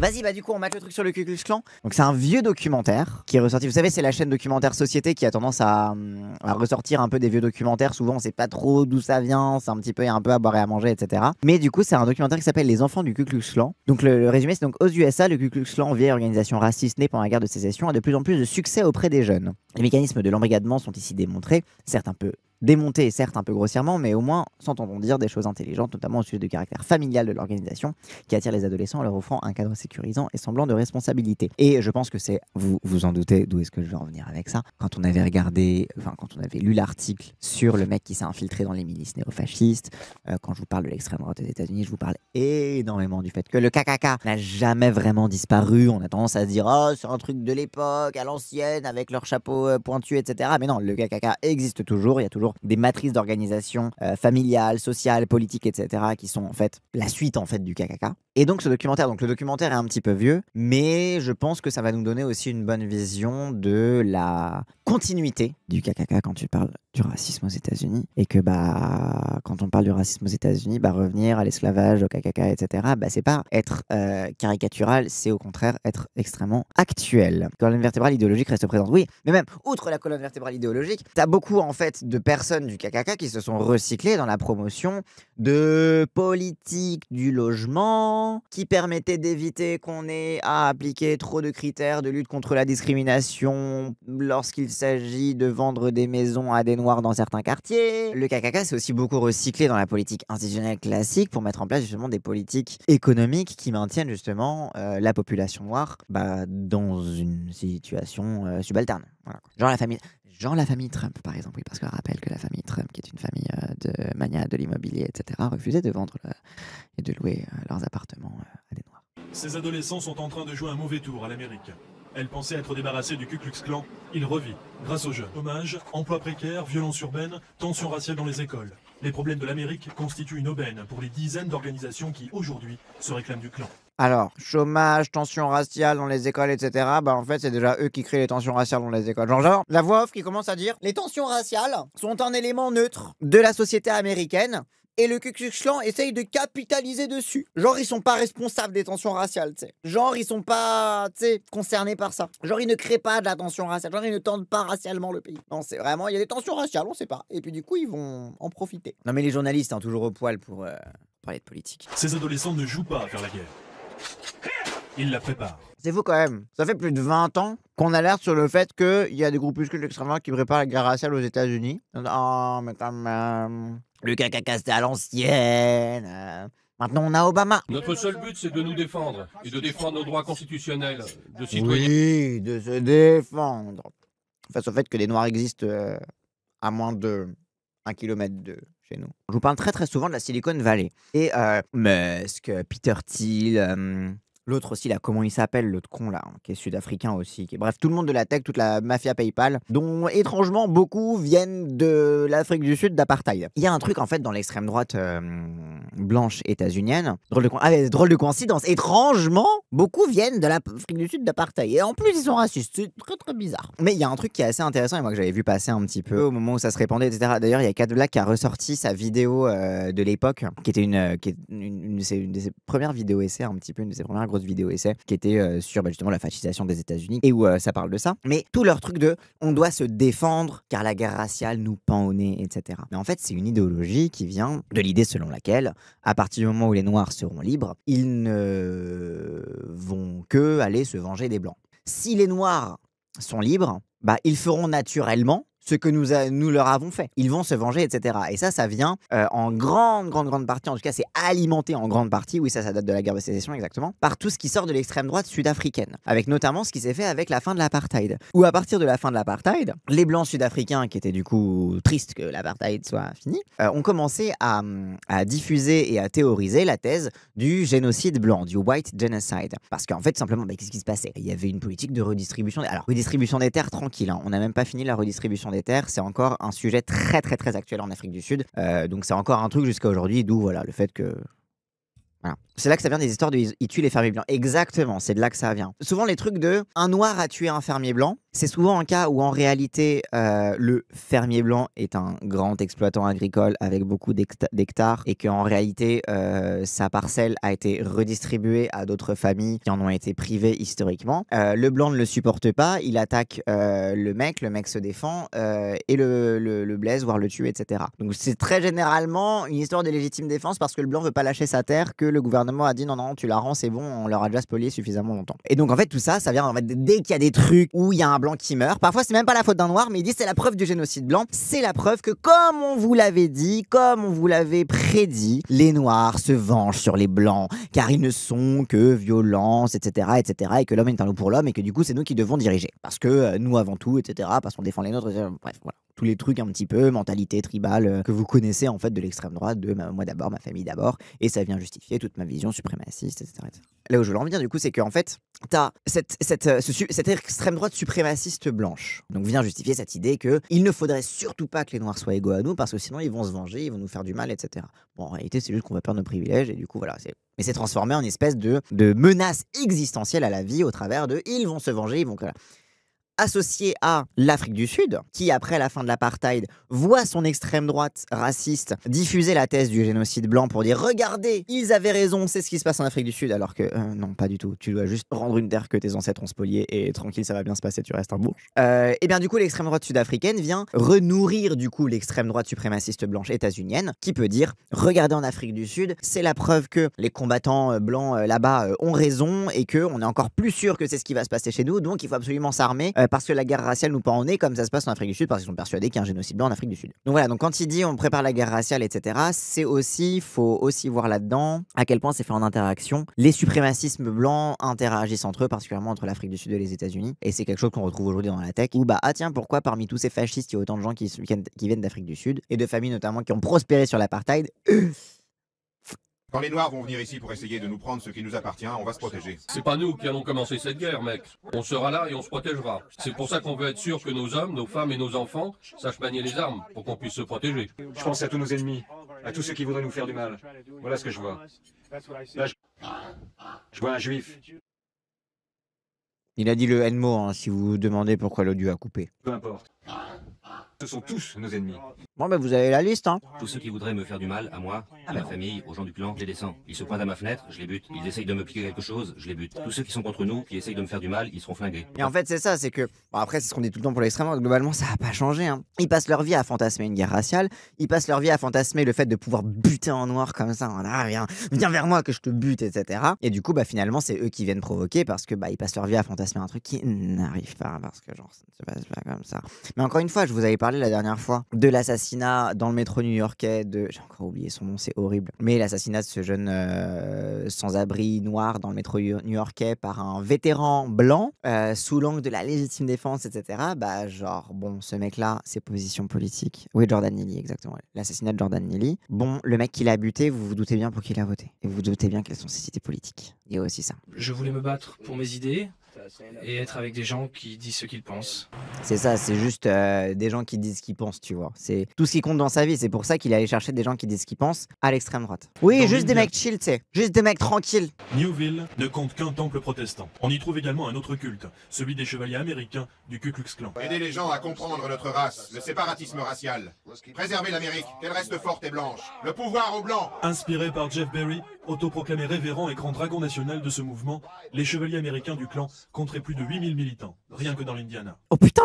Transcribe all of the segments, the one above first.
Vas-y, bah du coup, on mate le truc sur le Ku Klux Klan. Donc c'est un vieux documentaire qui est ressorti. Vous savez, c'est la chaîne Documentaire Société qui a tendance à ressortir un peu des vieux documentaires. Souvent, on sait pas trop d'où ça vient. C'est un petit peu, il y a un peu à boire et à manger, etc. Mais du coup, c'est un documentaire qui s'appelle Les enfants du Ku Klux Klan. Donc le résumé, c'est donc aux USA, le Ku Klux Klan, vieille organisation raciste née pendant la guerre de sécession, a de plus en plus de succès auprès des jeunes. Les mécanismes de l'embrigadement sont ici démontrés, certes un peu démonté, certes un peu grossièrement, mais au moins s'entendons dire des choses intelligentes, notamment au sujet du caractère familial de l'organisation, qui attire les adolescents en leur offrant un cadre sécurisant et semblant de responsabilité. Et je pense que c'est, vous vous en doutez, d'où est-ce que je vais en venir avec ça. Quand on avait quand on avait lu l'article sur le mec qui s'est infiltré dans les milices néofascistes, quand je vous parle de l'extrême droite des États-Unis, je vous parle énormément du fait que le KKK n'a jamais vraiment disparu. On a tendance à se dire, oh, c'est un truc de l'époque, à l'ancienne, avec leur chapeau pointu, etc. Mais non, le KKK existe toujours. Il y a toujours des matrices d'organisation familiales, sociales, politiques, etc. qui sont en fait la suite en fait du KKK. Et donc ce documentaire, le documentaire est un petit peu vieux, mais je pense que ça va nous donner aussi une bonne vision de la continuité du KKK quand tu parles du racisme aux États-Unis. Et que quand on parle du racisme aux États-Unis, revenir à l'esclavage, au KKK, etc. C'est pas être caricatural, c'est au contraire être extrêmement actuel. La colonne vertébrale idéologique reste présente, oui, mais même outre la colonne vertébrale idéologique, t'as beaucoup en fait de personnes du KKK qui se sont recyclées dans la promotion de politique du logement qui permettait d'éviter qu'on ait à appliquer trop de critères de lutte contre la discrimination lorsqu'il s'agit de vendre des maisons à des noirs dans certains quartiers. Le KKK s'est aussi beaucoup recyclé dans la politique institutionnelle classique pour mettre en place justement des politiques économiques qui maintiennent justement la population noire dans une situation subalterne. Voilà. Genre la famille Trump, par exemple, oui, parce qu'on rappelle que la famille Trump, qui est une famille de magnats de l'immobilier, etc., refusait de vendre et de louer leurs appartements à des Noirs. Ces adolescents sont en train de jouer un mauvais tour à l'Amérique. Elle pensait être débarrassée du Ku Klux Klan. Il revit, grâce aux jeunes. Hommage, emploi précaire, violence urbaine, tension raciale dans les écoles. Les problèmes de l'Amérique constituent une aubaine pour les dizaines d'organisations qui, aujourd'hui, se réclament du clan. Alors, chômage, tension raciale dans les écoles, etc. En fait, c'est déjà eux qui créent les tensions raciales dans les écoles. Genre, la voix off qui commence à dire « Les tensions raciales sont un élément neutre de la société américaine et le Ku Klux Klan essaye de capitaliser dessus. Genre, ils sont pas responsables des tensions raciales, tu sais. Genre, ils sont pas, concernés par ça. Genre, ils ne créent pas de la tension raciale. Genre, ils ne tendent pas racialement le pays. Non, c'est vraiment, il y a des tensions raciales, on sait pas. Et puis, du coup, ils vont en profiter. Non, mais les journalistes, toujours au poil pour parler de politique. Ces adolescents ne jouent pas à faire la guerre. Ils la préparent. C'est fou quand même. Ça fait plus de 20 ans qu'on alerte sur le fait qu'il y a des groupuscules d'extrême droite qui préparent la guerre raciale aux États-Unis. Oh, mais quand même. Le KKK, c'était à l'ancienne. Maintenant, on a Obama. Notre seul but, c'est de nous défendre et de défendre nos droits constitutionnels de citoyens. Oui, de se défendre. Face au fait que des Noirs existent à moins de 1 kilomètre de chez nous. Je vous parle très très souvent de la Silicon Valley. Et Musk, Peter Thiel, l'autre aussi, là, comment il s'appelle, l'autre con, là, qui est sud-africain aussi. Bref, tout le monde de la tech, toute la mafia PayPal, dont étrangement beaucoup viennent de l'Afrique du Sud d'apartheid. Il y a un truc, en fait, dans l'extrême droite blanche états-unienne. Drôle de coïncidence. Étrangement, beaucoup viennent de l'Afrique du Sud d'apartheid. Et en plus, ils sont racistes. C'est très très bizarre. Mais il y a un truc qui est assez intéressant, et moi que j'avais vu passer un petit peu au moment où ça se répandait, etc. D'ailleurs, il y a Kat Black qui a ressorti sa vidéo de l'époque, qui était une de ses premières vidéos essais, un petit peu une de ses premières grosses vidéo essai qui était sur justement la fascisation des États-Unis et où ça parle de ça. Mais tout leur truc de on doit se défendre car la guerre raciale nous pend au nez, etc. Mais en fait, c'est une idéologie qui vient de l'idée selon laquelle, à partir du moment où les Noirs seront libres, ils ne vont que aller se venger des Blancs. Si les Noirs sont libres, ils feront naturellement ce que nous leur avons fait. Ils vont se venger, etc. Et ça vient en grande partie, en tout cas c'est alimenté en grande partie, oui ça date de la guerre de sécession exactement, par tout ce qui sort de l'extrême droite sud-africaine. Avec notamment ce qui s'est fait avec la fin de l'apartheid. Où à partir de la fin de l'apartheid, les blancs sud-africains, qui étaient du coup tristes que l'apartheid soit fini, ont commencé à diffuser et à théoriser la thèse du génocide blanc, du white genocide. Parce qu'en fait, simplement, qu'est-ce qui se passait? Il y avait une politique de redistribution. Alors, redistribution des terres, tranquille, hein. On n'a même pas fini la redistribution des terres, c'est encore un sujet très actuel en Afrique du Sud. Donc c'est encore un truc jusqu'à aujourd'hui, d'où voilà le fait que voilà, C'est là que ça vient des histoires de ils tuent les fermiers blancs. Exactement, c'est de là que ça vient. Souvent les trucs de un noir a tué un fermier blanc, c'est souvent un cas où en réalité le fermier blanc est un grand exploitant agricole avec beaucoup d'hectares et qu'en réalité sa parcelle a été redistribuée à d'autres familles qui en ont été privées historiquement. Le blanc ne le supporte pas, il attaque le mec se défend et le blesse, voire le tue, etc. Donc c'est très généralement une histoire de légitime défense parce que le blanc veut pas lâcher sa terre, que le gouvernement a dit non, tu la rends, c'est bon, on leur a déjà spolié suffisamment longtemps. Et donc en fait tout ça vient en fait, dès qu'il y a des trucs où il y a un blanc qui meurt, parfois c'est même pas la faute d'un noir, mais il dit c'est la preuve du génocide blanc, c'est la preuve que comme on vous l'avait dit, comme on vous l'avait prédit, les noirs se vengent sur les blancs, car ils ne sont que violence, etc., et que l'homme est un loup pour l'homme, et que du coup c'est nous qui devons diriger, parce que nous avant tout, etc., parce qu'on défend les nôtres, bref, voilà. Tous les trucs un petit peu, mentalité tribale, que vous connaissez en fait de l'extrême droite, de moi d'abord, ma famille d'abord, et ça vient justifier toute ma vision suprémaciste, etc. Là où je veux en venir du coup, c'est qu'en fait, t'as cette extrême droite suprémaciste blanche. Donc vient justifier cette idée qu'il ne faudrait surtout pas que les noirs soient égaux à nous, parce que sinon ils vont se venger, ils vont nous faire du mal, etc. Bon, en réalité, c'est juste qu'on va perdre nos privilèges, et du coup, voilà, mais c'est transformé en espèce de menace existentielle à la vie au travers de ils vont se venger, ils vont... Associé à l'Afrique du Sud, qui après la fin de l'apartheid voit son extrême droite raciste diffuser la thèse du génocide blanc pour dire regardez, ils avaient raison, c'est ce qui se passe en Afrique du Sud, alors que non, pas du tout, tu dois juste rendre une terre que tes ancêtres ont spoliée et tranquille, ça va bien se passer, tu restes un bourge. Et bien du coup l'extrême droite sud-africaine vient renourrir du coup l'extrême droite suprémaciste blanche états-unienne qui peut dire regardez en Afrique du Sud, c'est la preuve que les combattants blancs là-bas ont raison et qu'on est encore plus sûr que c'est ce qui va se passer chez nous, donc il faut absolument s'armer parce que la guerre raciale nous pend au nez comme ça se passe en Afrique du Sud parce qu'ils sont persuadés qu'il y a un génocide blanc en Afrique du Sud. Donc voilà, donc quand il dit on prépare la guerre raciale, etc., faut aussi voir là-dedans à quel point c'est fait en interaction. Les suprémacismes blancs interagissent entre eux, particulièrement entre l'Afrique du Sud et les États-Unis, et c'est quelque chose qu'on retrouve aujourd'hui dans la tech où tiens, pourquoi parmi tous ces fascistes il y a autant de gens qui viennent d'Afrique du Sud et de familles notamment qui ont prospéré sur l'apartheid. Quand les Noirs vont venir ici pour essayer de nous prendre ce qui nous appartient, on va se protéger. C'est pas nous qui allons commencer cette guerre, mec. On sera là et on se protégera. C'est pour ça qu'on veut être sûr que nos hommes, nos femmes et nos enfants sachent manier les armes pour qu'on puisse se protéger. Je pense à tous nos ennemis, à tous ceux qui voudraient nous faire du mal. Voilà ce que je vois. Là, je vois un juif. Il a dit le N-mot, hein, si vous vous demandez pourquoi l'audio a coupé. Peu importe. Ce sont tous nos ennemis. Bon, vous avez la liste, hein. Tous ceux qui voudraient me faire du mal, à moi, à ma famille, aux gens du clan, je les descends. Ils se pointent à ma fenêtre, je les bute. Ils essayent de me piquer quelque chose, je les bute. Tous ceux qui sont contre nous, qui essayent de me faire du mal, ils seront flingués. Et en fait, c'est ça, c'est que... Bon, après, c'est ce qu'on dit tout le temps pour l'extrême droite, globalement, ça n'a pas changé, hein. Ils passent leur vie à fantasmer une guerre raciale, ils passent leur vie à fantasmer le fait de pouvoir buter en noir comme ça. Viens vers moi que je te bute, etc. Et du coup, finalement, c'est eux qui viennent provoquer parce que ils passent leur vie à fantasmer un truc qui n'arrive pas, parce que genre, ça ne se passe pas comme ça. Mais encore une fois, je vous avais parlé la dernière fois de l'assassinat dans le métro new-yorkais j'ai encore oublié son nom, c'est horrible, mais l'assassinat de ce jeune sans-abri noir dans le métro new-yorkais par un vétéran blanc sous l'angle de la légitime défense, etc. Ce mec-là, ses positions politiques. Oui, Jordan Neely, exactement. L'assassinat de Jordan Neely. Bon, le mec qui l'a buté, vous vous doutez bien pour qui il a voté. Et vous vous doutez bien quelles sont ses idées politiques. Il y a aussi ça. Je voulais me battre pour mes idées et être avec des gens qui disent ce qu'ils pensent. C'est ça, c'est juste des gens qui disent ce qu'ils pensent, tu vois. C'est tout ce qui compte dans sa vie. C'est pour ça qu'il est allé chercher des gens qui disent ce qu'ils pensent à l'extrême droite. Oui, juste des mecs chill, tu sais. Juste des mecs tranquilles. Newville ne compte qu'un temple protestant. On y trouve également un autre culte, celui des chevaliers américains du Ku Klux Klan. Aider les gens à comprendre notre race, le séparatisme racial. Préserver l'Amérique, qu'elle reste forte et blanche. Le pouvoir aux blancs. Inspiré par Jeff Berry, autoproclamé révérend et grand dragon national de ce mouvement, les chevaliers américains du clan compteraient plus de 8000 militants, rien que dans l'Indiana. Oh putain,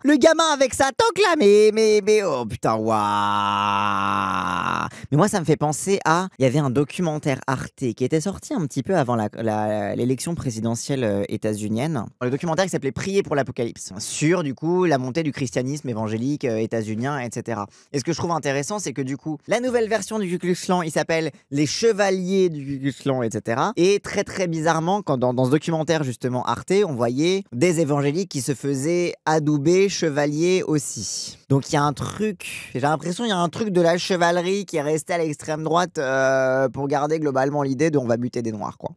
le gamin avec sa toque là, mais oh putain, waouh. Mais moi ça me fait penser à, il y avait un documentaire Arte qui était sorti un petit peu avant l'élection présidentielle états-unienne. Le documentaire qui s'appelait Prier pour l'apocalypse, sur du coup la montée du christianisme évangélique états-unien, etc. Et ce que je trouve intéressant, c'est que du coup, la nouvelle version du Ku Klux Klan, il s'appelle Les Chevaliers du Ku Klux Klan, etc. Et très très bizarrement, quand dans ce documentaire justement Arte, on voyait des évangéliques qui se faisaient adouber chevaliers aussi. Donc il y a un truc, j'ai l'impression il y a un truc de la chevalerie qui est resté à l'extrême droite pour garder globalement l'idée de on va buter des noirs, quoi.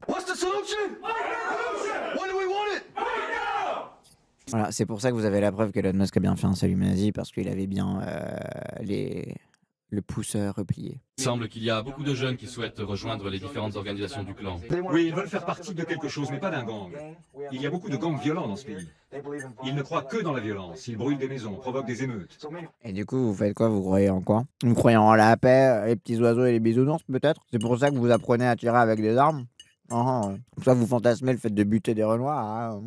Voilà, c'est pour ça que vous avez la preuve qu'Elon Musk a bien fait un salut nazi, parce qu'il avait bien le pouce replié. Il semble qu'il y a beaucoup de jeunes qui souhaitent rejoindre les différentes organisations du clan. Oui, ils veulent faire partie de quelque chose, mais pas d'un gang. Il y a beaucoup de gangs violents dans ce pays. Ils ne croient que dans la violence. Ils brûlent des maisons, provoquent des émeutes. Et du coup, vous faites quoi? Vous croyez en quoi? Vous croyez en la paix, les petits oiseaux et les bisounours, peut-être? C'est pour ça que vous apprenez à tirer avec des armes? Comme ça, vous fantasmez le fait de buter des renards. Hein.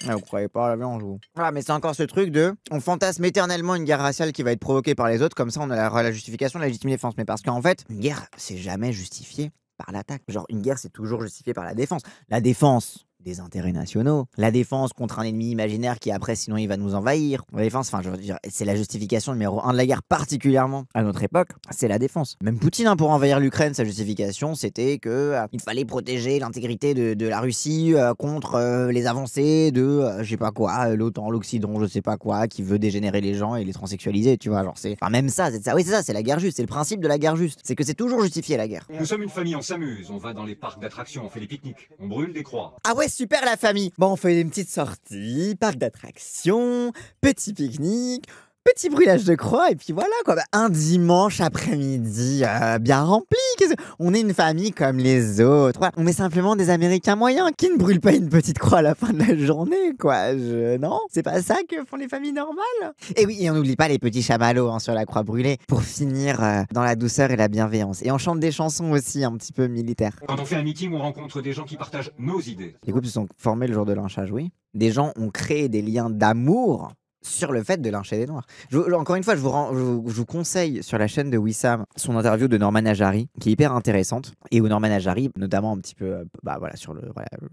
Vous croyez pas à la violence, vous. Voilà, mais c'est encore ce truc de... On fantasme éternellement une guerre raciale qui va être provoquée par les autres, comme ça on a la justification de la légitime défense. Mais parce qu'en fait, une guerre, c'est jamais justifié par l'attaque. Genre, une guerre, c'est toujours justifié par la défense. La défense des intérêts nationaux, la défense contre un ennemi imaginaire qui après sinon il va nous envahir, la défense, enfin je veux dire, c'est la justification numéro 1 de la guerre, particulièrement à notre époque, c'est la défense. Même Poutine, hein, pour envahir l'Ukraine, sa justification c'était que il fallait protéger l'intégrité de la Russie contre les avancées de je sais pas quoi, l'OTAN, l'Occident, je sais pas quoi, qui veut dégénérer les gens et les transsexualiser, tu vois, genre c'est... Enfin même ça, c'est ça, oui c'est ça, c'est la guerre juste, c'est le principe de la guerre juste, c'est que c'est toujours justifié la guerre. Nous sommes une famille, on s'amuse, on va dans les parcs d'attractions, on fait des pique-niques, on brûle des croix. Ah ouais, super la famille. Bon, on fait une petite sortie, parc d'attractions, petit pique-nique, petit brûlage de croix, et puis voilà quoi. Un dimanche après-midi bien rempli. On est une famille comme les autres. Ouais. On est simplement des Américains moyens qui ne brûlent pas une petite croix à la fin de la journée, quoi. Non, c'est pas ça que font les familles normales. Et oui, et on n'oublie pas les petits chamallows sur la croix brûlée pour finir dans la douceur et la bienveillance. Et on chante des chansons aussi un petit peu militaires. Quand on fait un meeting, on rencontre des gens qui partagent nos idées. Les couples se sont formés le jour de lynchage, oui. Des gens ont créé des liens d'amour sur le fait de lyncher des noirs. Encore une fois, je vous conseille sur la chaîne de Wissam son interview de Norman Ajari, qui est hyper intéressante, et où Norman Ajari, notamment un petit peu voilà, sur le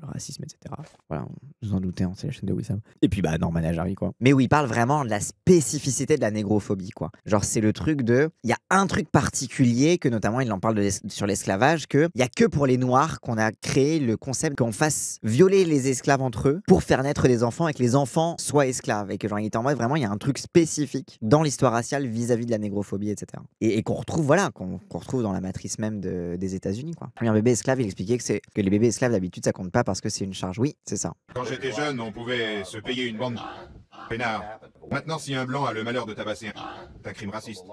racisme, etc. Voilà, vous en doutez, hein, c'est la chaîne de Wissam. Et puis Norman Ajari, quoi. Mais où il parle vraiment de la spécificité de la négrophobie, quoi. Genre, c'est le truc de... Il y a un truc particulier, que notamment, il en parle sur l'esclavage, qu'il n'y a que pour les noirs qu'on a créé le concept qu'on fasse violer les esclaves entre eux pour faire naître des enfants et que les enfants soient esclaves. Et que genre, en mode vraiment il y a un truc spécifique dans l'histoire raciale vis-à-vis de la négrophobie, etc. Et qu'on retrouve, voilà, qu'on retrouve dans la matrice même des États-Unis, quoi. Un bébé esclave, il expliquait que les bébés esclaves d'habitude ça compte pas parce que c'est une charge. Oui, c'est ça. Quand j'étais jeune, on pouvait se payer une bande peinard. Maintenant, si un blanc a le malheur de tabasser un crime raciste.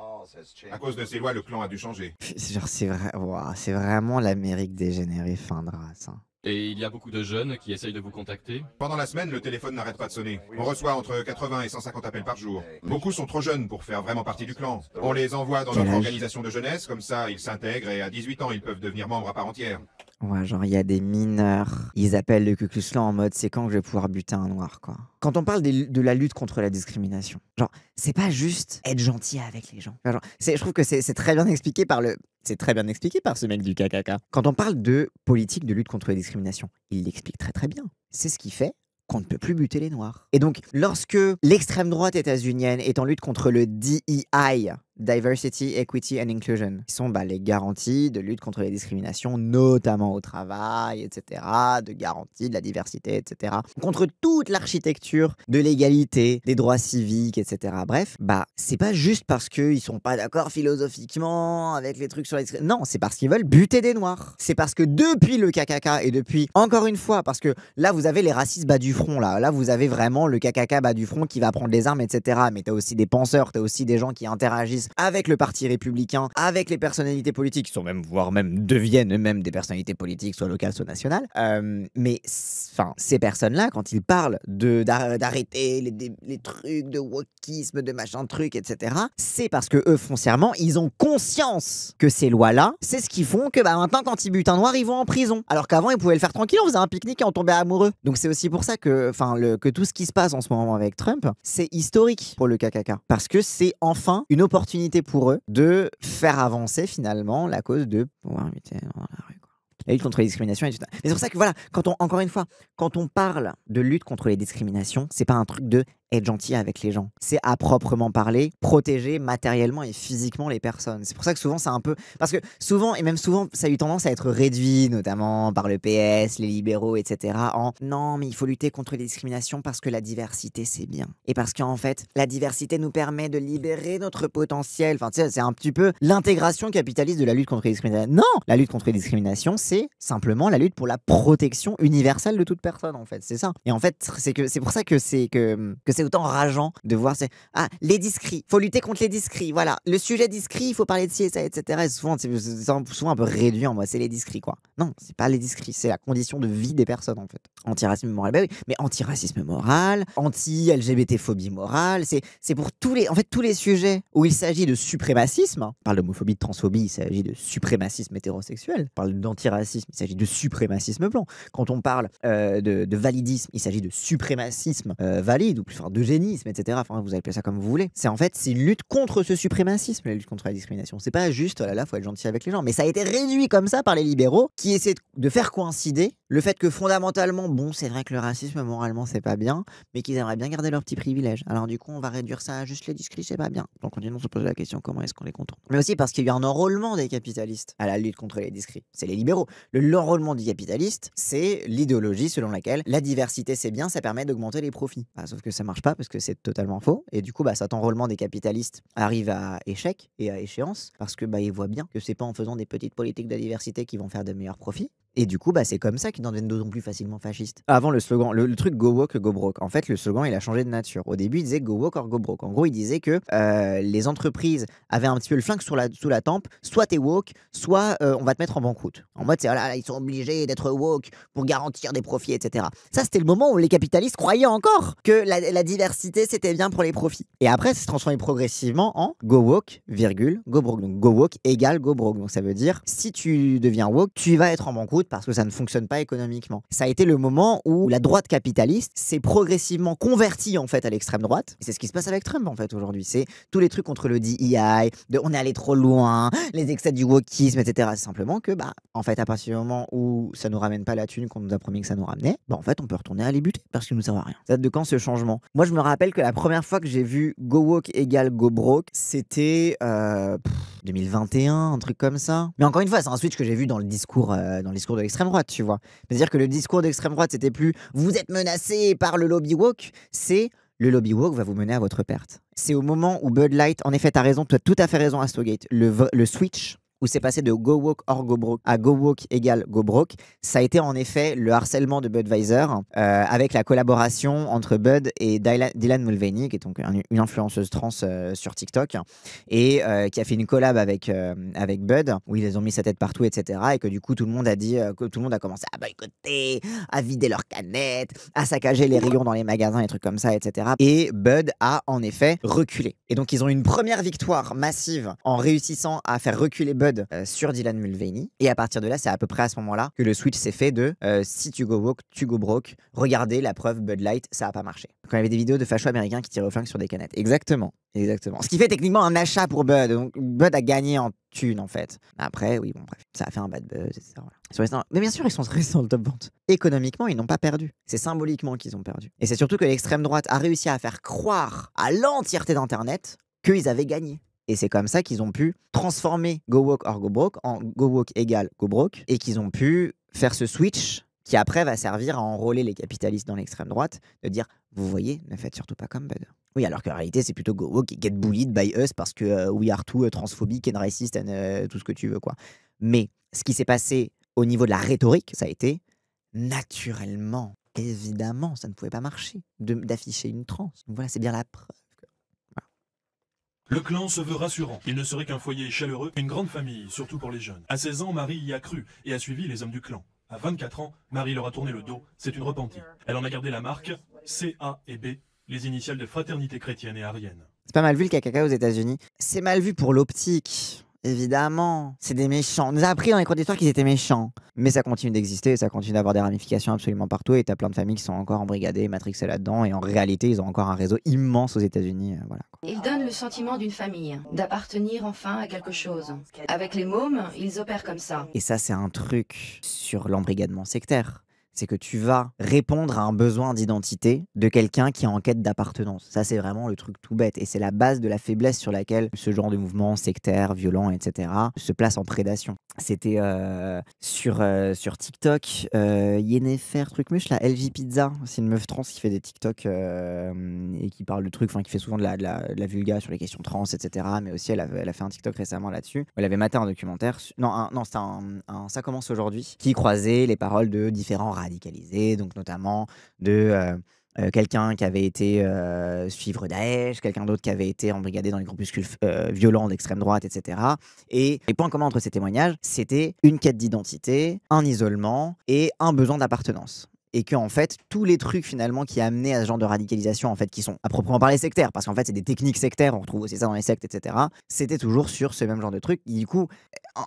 À cause de ces lois, le clan a dû changer. Genre c'est vraiment l'Amérique dégénérée fin de race. Hein. Et il y a beaucoup de jeunes qui essayent de vous contacter. Pendant la semaine, le téléphone n'arrête pas de sonner. On reçoit entre 80 et 150 appels par jour. Beaucoup sont trop jeunes pour faire vraiment partie du clan. On les envoie dans notre organisation de jeunesse, comme ça ils s'intègrent et à 18 ans ils peuvent devenir membres à part entière. Ouais, genre il y a des mineurs, ils appellent le Ku Klux Klan en mode c'est quand que je vais pouvoir buter un noir, quoi. Quand on parle de la lutte contre la discrimination, genre c'est pas juste être gentil avec les gens. Genre, je trouve que c'est très bien expliqué par ce mec du KKK. Quand on parle de politique de lutte contre la discrimination, il l'explique très très bien. C'est ce qui fait qu'on ne peut plus buter les noirs. Et donc, lorsque l'extrême droite états-unienne est en lutte contre le DEI, Diversity, Equity and Inclusion, qui sont les garanties de lutte contre les discriminations, notamment au travail, etc., de garantie de la diversité, etc., contre toute l'architecture de l'égalité, des droits civiques, etc. Bref, c'est pas juste parce qu'ils sont pas d'accord philosophiquement avec les trucs sur la discrimination. Non, c'est parce qu'ils veulent buter des noirs. C'est parce que depuis le KKK et depuis, encore une fois, parce que là, vous avez les racistes bas du front, là vous avez vraiment le KKK bas du front qui va prendre les armes, etc. Mais t'as aussi des penseurs, t'as aussi des gens qui interagissent avec le parti républicain, avec les personnalités politiques, qui sont même, voire même deviennent eux-mêmes des personnalités politiques, soit locales, soit nationales. Mais ces personnes-là, quand ils parlent d'arrêter les trucs de wokisme, de machin truc, etc., c'est parce que eux, foncièrement, ils ont conscience que ces lois-là, c'est ce qui font que maintenant, quand ils butent un noir, ils vont en prison. Alors qu'avant, ils pouvaient le faire tranquille, on faisait un pique-nique et on tombait amoureux. Donc c'est aussi pour ça que, que tout ce qui se passe en ce moment avec Trump, c'est historique pour le KKK. Parce que c'est enfin une opportunité pour eux de faire avancer finalement la cause de pouvoir lutter dans la rue, quoi. La lutte contre les discriminations et tout ça. Mais c'est pour ça que voilà, encore une fois, quand on parle de lutte contre les discriminations, c'est pas un truc de être gentil avec les gens. C'est à proprement parler, protéger matériellement et physiquement les personnes. C'est pour ça que souvent, c'est un peu... Parce que souvent, et même souvent, ça a eu tendance à être réduit, notamment par le PS, les libéraux, etc. Non, mais il faut lutter contre les discriminations parce que la diversité, c'est bien. Et parce qu'en fait, la diversité nous permet de libérer notre potentiel. Enfin, tu sais, c'est un petit peu l'intégration capitaliste de la lutte contre les discriminations. Non, la lutte contre les discriminations, c'est simplement la lutte pour la protection universelle de toute personne, en fait. C'est ça. Et en fait, c'est pour ça que c'est c'est autant rageant de voir les discrets, faut lutter contre les discrets, voilà, le sujet discret, il faut parler de ci et ça, etc. Et souvent, c'est souvent un peu réduit en moi, c'est les discrets, quoi. Non, c'est pas les discrets, c'est la condition de vie des personnes, en fait. Antiracisme moral, bah oui, mais antiracisme moral, anti-LGBT-phobie morale, c'est pour tous les sujets où il s'agit de suprémacisme. On parle d'homophobie, de transphobie, il s'agit de suprémacisme hétérosexuel. On parle d'antiracisme, il s'agit de suprémacisme blanc. Quand on parle de validisme, il s'agit de suprémacisme valide, ou plus enfin d'eugénisme, etc. Enfin, vous appelez ça comme vous voulez. C'est une lutte contre ce suprémacisme, la lutte contre la discrimination. C'est pas juste, oh là là, faut être gentil avec les gens. Mais ça a été réduit comme ça par les libéraux qui essaient de faire coïncider le fait que fondamentalement, bon, c'est vrai que le racisme, moralement, c'est pas bien, mais qu'ils aimeraient bien garder leurs petits privilèges. Alors du coup, on va réduire ça à juste les discrets, c'est pas bien. Donc on se pose la question, comment est-ce qu'on les contourne? Mais aussi parce qu'il y a eu un enrôlement des capitalistes à la lutte contre les discrets. C'est les libéraux. L'enrôlement des capitalistes, c'est l'idéologie selon laquelle la diversité, c'est bien, ça permet d'augmenter les profits. Sauf que ça marche pas parce que c'est totalement faux. Et du coup, cet enrôlement des capitalistes arrive à échec et à échéance parce que ils voient bien que c'est pas en faisant des petites politiques de diversité qu'ils vont faire de meilleurs profits. Et du coup, c'est comme ça qu'ils en deviennent d'autant plus facilement fascistes. Avant, le slogan, le truc Go Woke, Go Broke. En fait, le slogan, il a changé de nature. Au début, il disait Go Woke or Go Broke. En gros, il disait que les entreprises avaient un petit peu le flingue sous la tempe. Soit t'es woke, soit on va te mettre en banqueroute. En mode, ils sont obligés d'être woke pour garantir des profits, etc. Ça, c'était le moment où les capitalistes croyaient encore que la diversité, c'était bien pour les profits. Et après, ça s'est transformé progressivement en Go Woke, Go Broke. Donc, Go Woke égale Go Broke. Donc, ça veut dire, si tu deviens woke, tu vas être en banqueroute parce que ça ne fonctionne pas économiquement. Ça a été le moment où la droite capitaliste s'est progressivement convertie en fait à l'extrême droite. Et c'est ce qui se passe avec Trump en fait aujourd'hui. C'est tous les trucs contre le DEI, on est allé trop loin, les excès du wokisme, etc. C'est simplement que en fait à partir du moment où ça nous ramène pas la thune qu'on nous a promis que ça nous ramenait, en fait on peut retourner à les buter parce que nous servent à rien. Ça date de quand ce changement? Moi je me rappelle que la première fois que j'ai vu Go Woke égale Go Broke, c'était 2021, un truc comme ça. Mais encore une fois, c'est un switch que j'ai vu dans le discours de l'extrême droite, tu vois. C'est-à-dire que le discours d'extrême droite, c'était plus vous êtes menacés par le lobby woke, c'est le lobby woke va vous mener à votre perte. C'est au moment où Bud Light, en effet, t'as raison, tu as tout à fait raison, Astrogate, le switch où c'est passé de Go Woke or Go Broke à Go Woke égale Go Broke, ça a été en effet le harcèlement de Budweiser avec la collaboration entre Bud et Dylan Mulvaney, qui est donc une influenceuse trans sur TikTok, et qui a fait une collab avec Bud, où ils ont mis sa tête partout, etc. Et que du coup, tout le monde a dit, que tout le monde a commencé à boycotter, à vider leurs canettes, à saccager les rayons dans les magasins, et trucs comme ça, etc. Et Bud a en effet reculé. Et donc, ils ont eu une première victoire massive en réussissant à faire reculer Bud sur Dylan Mulvaney. Et à partir de là, c'est à peu près à ce moment-là que le switch s'est fait de si tu go woke, tu go broke. Regardez la preuve, Bud Light, ça a pas marché. Quand il y avait des vidéos de fachos américains qui tiraient au flingue sur des canettes. Exactement. Ce qui fait techniquement un achat pour Bud. Donc Bud a gagné en thune en fait. Après, oui, bon, bref. Ça a fait un bad buzz, etc. Voilà. Mais bien sûr, ils sont restés dans le top vente. Économiquement, ils n'ont pas perdu. C'est symboliquement qu'ils ont perdu. Et c'est surtout que l'extrême droite a réussi à faire croire à l'entièreté d'Internet qu'ils avaient gagné. Et c'est comme ça qu'ils ont pu transformer Go Woke or Go Broke en Go Woke égale Go Broke, et qu'ils ont pu faire ce switch qui après va servir à enrôler les capitalistes dans l'extrême droite, de dire vous voyez, ne faites surtout pas comme Bud. Oui, alors qu'en réalité c'est plutôt Go Woke et get bullied by us parce que we are too transphobic and racist and tout ce que tu veux quoi. Mais ce qui s'est passé au niveau de la rhétorique, ça a été naturellement, évidemment, ça ne pouvait pas marcher d'afficher une trans. Donc voilà, c'est bien la preuve. Le clan se veut rassurant. Il ne serait qu'un foyer chaleureux, une grande famille, surtout pour les jeunes. À 16 ans, Marie y a cru et a suivi les hommes du clan. À 24 ans, Marie leur a tourné le dos. C'est une repentie. Elle en a gardé la marque C, A et B, les initiales de Fraternité chrétienne et arienne. C'est pas mal vu le KKK aux États-Unis. C'est mal vu pour l'optique. Évidemment, c'est des méchants. On nous a appris dans les cours d'histoire qu'ils étaient méchants. Mais ça continue d'exister, ça continue d'avoir des ramifications absolument partout. Et t'as plein de familles qui sont encore embrigadées, matrixées là-dedans. Et en réalité, ils ont encore un réseau immense aux États-Unis. Voilà. Ils donnent le sentiment d'une famille, d'appartenir enfin à quelque chose. Avec les mômes, ils opèrent comme ça. Et ça, c'est un truc sur l'embrigadement sectaire. C'est que tu vas répondre à un besoin d'identité de quelqu'un qui est en quête d'appartenance. Ça, c'est vraiment le truc tout bête. Et c'est la base de la faiblesse sur laquelle ce genre de mouvement sectaire, violent, etc. se place en prédation. C'était sur TikTok, Yennefer, trucmuche, la LV Pizza. C'est une meuf trans qui fait des TikTok et qui parle de trucs, enfin qui fait souvent de la vulga sur les questions trans, etc. Mais aussi, elle a fait un TikTok récemment là-dessus. Elle avait maté un documentaire. Non, c'était un Ça commence aujourd'hui, qui croisait les paroles de différents radicalisés, donc notamment de quelqu'un qui avait été suivre Daesh, quelqu'un d'autre qui avait été embrigadé dans les groupuscules violents d'extrême droite, etc. Et les points communs entre ces témoignages, c'était une quête d'identité, un isolement et un besoin d'appartenance. Et que en fait tous les trucs finalement qui amenaient à ce genre de radicalisation, en fait, qui sont à proprement parler sectaires, parce qu'en fait c'est des techniques sectaires, on retrouve aussi ça dans les sectes, etc. C'était toujours sur ce même genre de truc. Et du coup,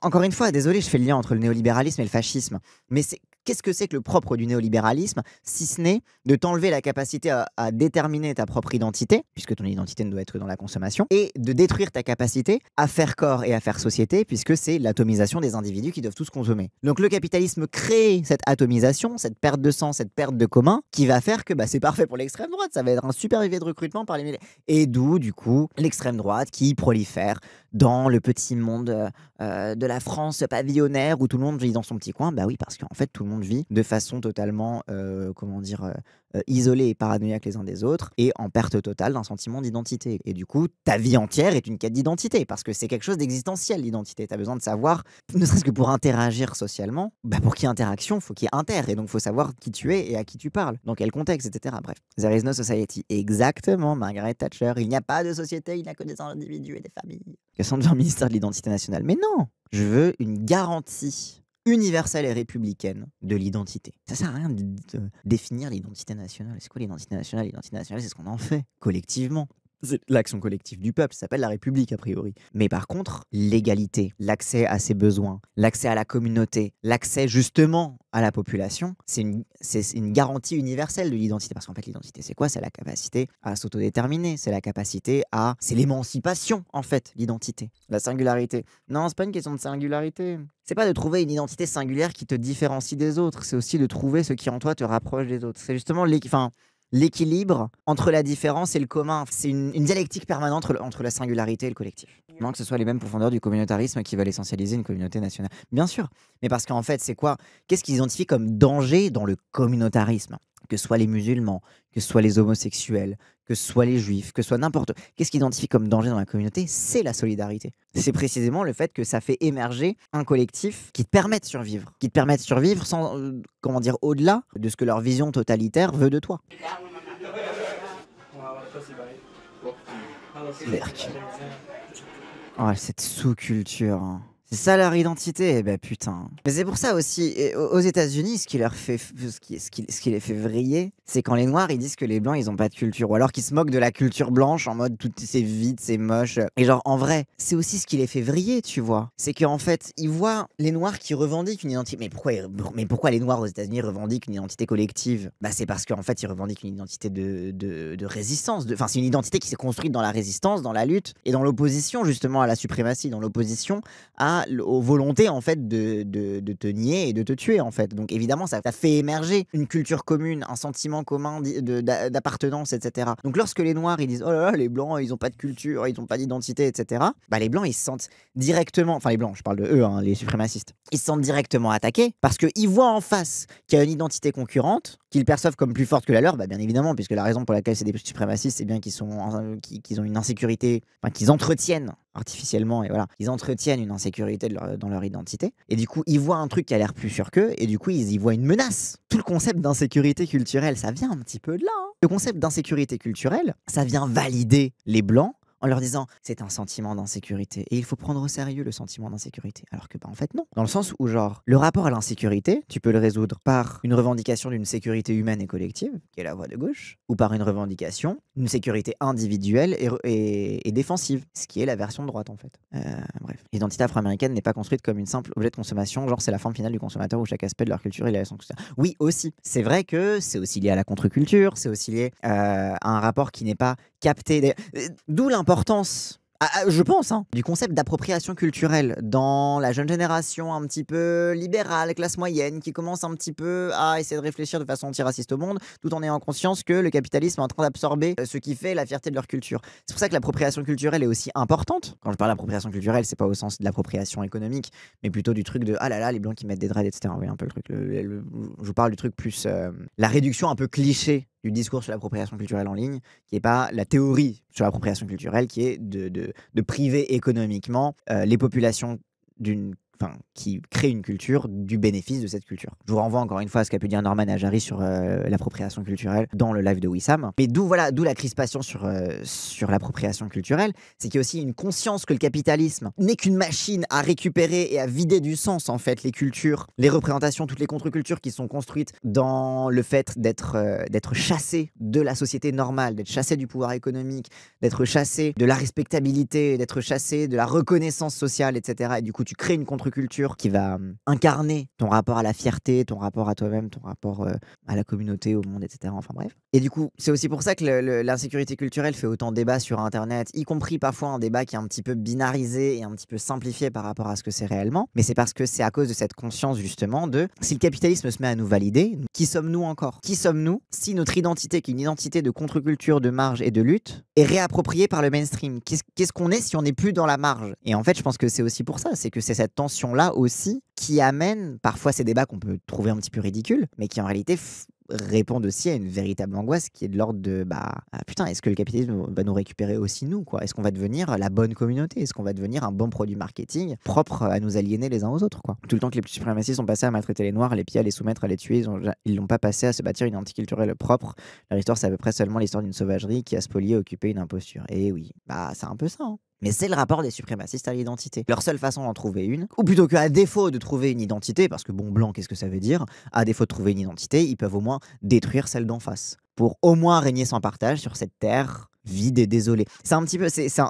encore une fois, désolé, je fais le lien entre le néolibéralisme et le fascisme, mais qu'est-ce que c'est que le propre du néolibéralisme, si ce n'est de t'enlever la capacité à déterminer ta propre identité, puisque ton identité ne doit être que dans la consommation, et de détruire ta capacité à faire corps et à faire société, puisque c'est l'atomisation des individus qui doivent tous consommer. Donc le capitalisme crée cette atomisation, cette perte de sens, cette perte de commun, qui va faire que c'est parfait pour l'extrême droite, ça va être un super vivier de recrutement par les milliers. Et d'où, du coup, l'extrême droite qui prolifère dans le petit monde de la France pavillonnaire où tout le monde vit dans son petit coin. Bah oui, parce qu'en fait, tout le monde vit de façon totalement, isolée et paranoïaque les uns des autres et en perte totale d'un sentiment d'identité. Et du coup, ta vie entière est une quête d'identité parce que c'est quelque chose d'existentiel, l'identité. Tu as besoin de savoir, ne serait-ce que pour interagir socialement, pour qu'il y ait interaction, il faut qu'il y ait inter. Et donc, il faut savoir qui tu es et à qui tu parles, dans quel contexte, etc. Bref, there is no society. Exactement, Margaret Thatcher. Il n'y a pas de société, il n'y a que des individus et des familles. Question de faire ministère de l'identité nationale. Mais non, je veux une garantie universelle et républicaine de l'identité. Ça sert à rien de définir l'identité nationale. C'est quoi l'identité nationale? L'identité nationale, c'est ce qu'on en fait collectivement. C'est l'action collective du peuple, ça s'appelle la République a priori. Mais par contre, l'égalité, l'accès à ses besoins, l'accès à la communauté, l'accès justement à la population, c'est une garantie universelle de l'identité. Parce qu'en fait, l'identité, c'est quoi? C'est la capacité à s'autodéterminer, c'est la capacité à... C'est l'émancipation, en fait, l'identité. La singularité. Non, c'est pas une question de singularité. C'est pas de trouver une identité singulière qui te différencie des autres, c'est aussi de trouver ce qui en toi te rapproche des autres. C'est justement l'équilibre entre la différence et le commun. C'est une dialectique permanente entre la singularité et le collectif. Non, que ce soit les mêmes profondeurs du communautarisme qui veulent essentialiser une communauté nationale. Bien sûr, mais parce qu'en fait, c'est quoi? Qu'est-ce qu'ils identifient comme danger dans le communautarisme? Que ce soit les musulmans, que ce soit les homosexuels, que ce soit les juifs, que ce soit n'importe... Qu'est-ce qu'ils identifient comme danger dans la communauté? C'est la solidarité. C'est précisément le fait que ça fait émerger un collectif qui te permet de survivre. Qui te permet de survivre sans, au-delà de ce que leur vision totalitaire veut de toi. Berk. Oh, cette sous-culture. Hein. C'est ça leur identité, putain. Mais c'est pour ça aussi, aux États-Unis, ce qui les fait vriller, c'est quand les Noirs ils disent que les Blancs ils ont pas de culture, ou alors qu'ils se moquent de la culture blanche en mode tout c'est vide, c'est moche. Et genre en vrai, c'est aussi ce qui les fait vriller, tu vois. C'est qu'en fait, ils voient les Noirs qui revendiquent une identité. Mais pourquoi les Noirs aux États-Unis revendiquent une identité collective? C'est parce qu'en fait ils revendiquent une identité de résistance. Enfin, c'est une identité qui s'est construite dans la résistance, dans la lutte et dans l'opposition justement à la suprématie, dans l'opposition aux volontés en fait de te nier et de te tuer en fait. Donc évidemment ça fait émerger une culture commune, un sentiment commun d'appartenance, etc. Donc lorsque les Noirs ils disent oh là là les Blancs ils ont pas de culture, ils ont pas d'identité, etc. Les Blancs ils se sentent directement, enfin les Blancs je parle de eux, les suprémacistes, ils se sentent directement attaqués parce qu'ils voient en face qu'il y a une identité concurrente qu'ils perçoivent comme plus forte que la leur, bien évidemment, puisque la raison pour laquelle c'est des suprémacistes, c'est bien qu'ils ont une insécurité, qu'ils entretiennent artificiellement, et voilà, ils entretiennent une insécurité dans leur identité, et du coup, ils voient un truc qui a l'air plus sûr qu'eux, et du coup, ils y voient une menace. Tout le concept d'insécurité culturelle, ça vient un petit peu de là. Hein. Le concept d'insécurité culturelle, ça vient valider les Blancs en leur disant c'est un sentiment d'insécurité et il faut prendre au sérieux le sentiment d'insécurité. Alors que en fait non. Dans le sens où genre le rapport à l'insécurité, tu peux le résoudre par une revendication d'une sécurité humaine et collective, qui est la voie de gauche, ou par une revendication d'une sécurité individuelle et défensive, ce qui est la version de droite en fait. Bref. L'identité afro-américaine n'est pas construite comme une simple objet de consommation, genre c'est la forme finale du consommateur où chaque aspect de leur culture il a son... Oui aussi, c'est vrai que c'est aussi lié à la contre-culture, c'est aussi lié à un rapport qui n'est pas capté, d'où l'importance, je pense, du concept d'appropriation culturelle dans la jeune génération un petit peu libérale, classe moyenne, qui commence un petit peu à essayer de réfléchir de façon antiraciste au monde, tout en ayant conscience que le capitalisme est en train d'absorber ce qui fait la fierté de leur culture. C'est pour ça que l'appropriation culturelle est aussi importante. Quand je parle d'appropriation culturelle, c'est pas au sens de l'appropriation économique, mais plutôt du truc de ah là là, les Blancs qui mettent des dreads, etc. Oui, un peu le truc. Je vous parle du truc plus la réduction un peu cliché du discours sur l'appropriation culturelle en ligne, qui n'est pas la théorie sur l'appropriation culturelle, qui est de priver économiquement les populations d'une qui crée une culture du bénéfice de cette culture. Je vous renvoie encore une fois à ce qu'a pu dire Norman Ajari sur l'appropriation culturelle dans le live de Wissam. Mais d'où la crispation sur l'appropriation culturelle, c'est qu'il y a aussi une conscience que le capitalisme n'est qu'une machine à récupérer et à vider du sens en fait les cultures, les représentations, toutes les contre-cultures qui sont construites dans le fait d'être chassé de la société normale, d'être chassé du pouvoir économique, d'être chassé de la respectabilité, d'être chassé de la reconnaissance sociale, etc. Et du coup, tu crées une contre-culture qui va incarner ton rapport à la fierté, ton rapport à toi-même, ton rapport à la communauté, au monde, etc. Enfin bref. Et du coup, c'est aussi pour ça que l'insécurité culturelle fait autant de débats sur Internet, y compris parfois un débat qui est un petit peu binarisé et un petit peu simplifié par rapport à ce que c'est réellement. Mais c'est parce que c'est à cause de cette conscience justement de si le capitalisme se met à nous valider, qui sommes-nous encore? Qui sommes-nous si notre identité, qui est une identité de contre-culture, de marge et de lutte, est réappropriée par le mainstream? Qu'est-ce qu'on est si on n'est plus dans la marge? Et en fait, je pense que c'est aussi pour ça, c'est que c'est cette tension-là aussi qui amène parfois ces débats qu'on peut trouver un petit peu ridicules, mais qui en réalité répondent aussi à une véritable angoisse qui est de l'ordre de putain, est-ce que le capitalisme va nous récupérer aussi nous, quoi? Est-ce qu'on va devenir la bonne communauté? Est-ce qu'on va devenir un bon produit marketing propre à nous aliéner les uns aux autres, quoi? Tout le temps que les suprémacistes sont passés à maltraiter les noirs, à les piller, à les soumettre, à les tuer, ils l'ont pas passé à se bâtir une identité culturelle propre. Leur histoire, c'est à peu près seulement l'histoire d'une sauvagerie qui a spolié et occupé une imposture. Et oui, c'est un peu ça, hein. Mais c'est le rapport des suprémacistes à l'identité. Leur seule façon d'en trouver une, ou plutôt qu'à défaut de trouver une identité, parce que bon, blanc, qu'est-ce que ça veut dire? À défaut de trouver une identité, ils peuvent au moins détruire celle d'en face, pour au moins régner sans partage sur cette terre vide et désolée. C'est un petit peu, c'est un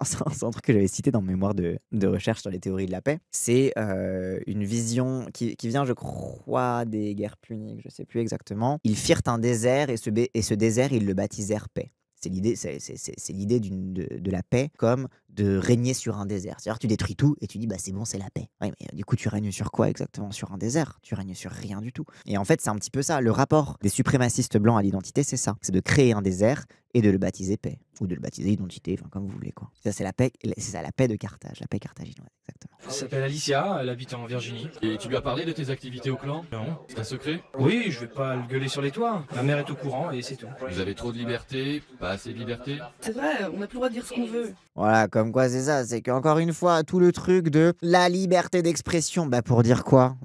truc que j'avais cité dans mes mémoires de recherche sur les théories de la paix. C'est une vision qui vient, je crois, des guerres puniques, je sais plus exactement. Ils firent un désert et ce désert, ils le baptisèrent paix. C'est l'idée de la paix comme de régner sur un désert. C'est-à-dire tu détruis tout et tu dis c'est bon, c'est la paix. Ouais, mais du coup tu règnes sur quoi exactement? Sur un désert. Tu règnes sur rien du tout. Et en fait c'est un petit peu ça. Le rapport des suprémacistes blancs à l'identité, c'est ça. C'est de créer un désert et de le baptiser paix. Ou de le baptiser identité, enfin comme vous voulez, quoi. Ça c'est la paix, c'est ça la paix de Carthage, la paix carthaginoise, exactement. Elle s'appelle Alicia, elle habite en Virginie. Et tu lui as parlé de tes activités au clan? Non. C'est un secret? Oui, je vais pas le gueuler sur les toits. Ma mère est au courant et c'est tout. Vous avez trop de liberté, pas assez de liberté? C'est vrai, on n'a plus le droit de dire ce qu'on veut. Voilà, comme quoi c'est ça, c'est qu'encore une fois, tout le truc de la liberté d'expression, pour dire quoi?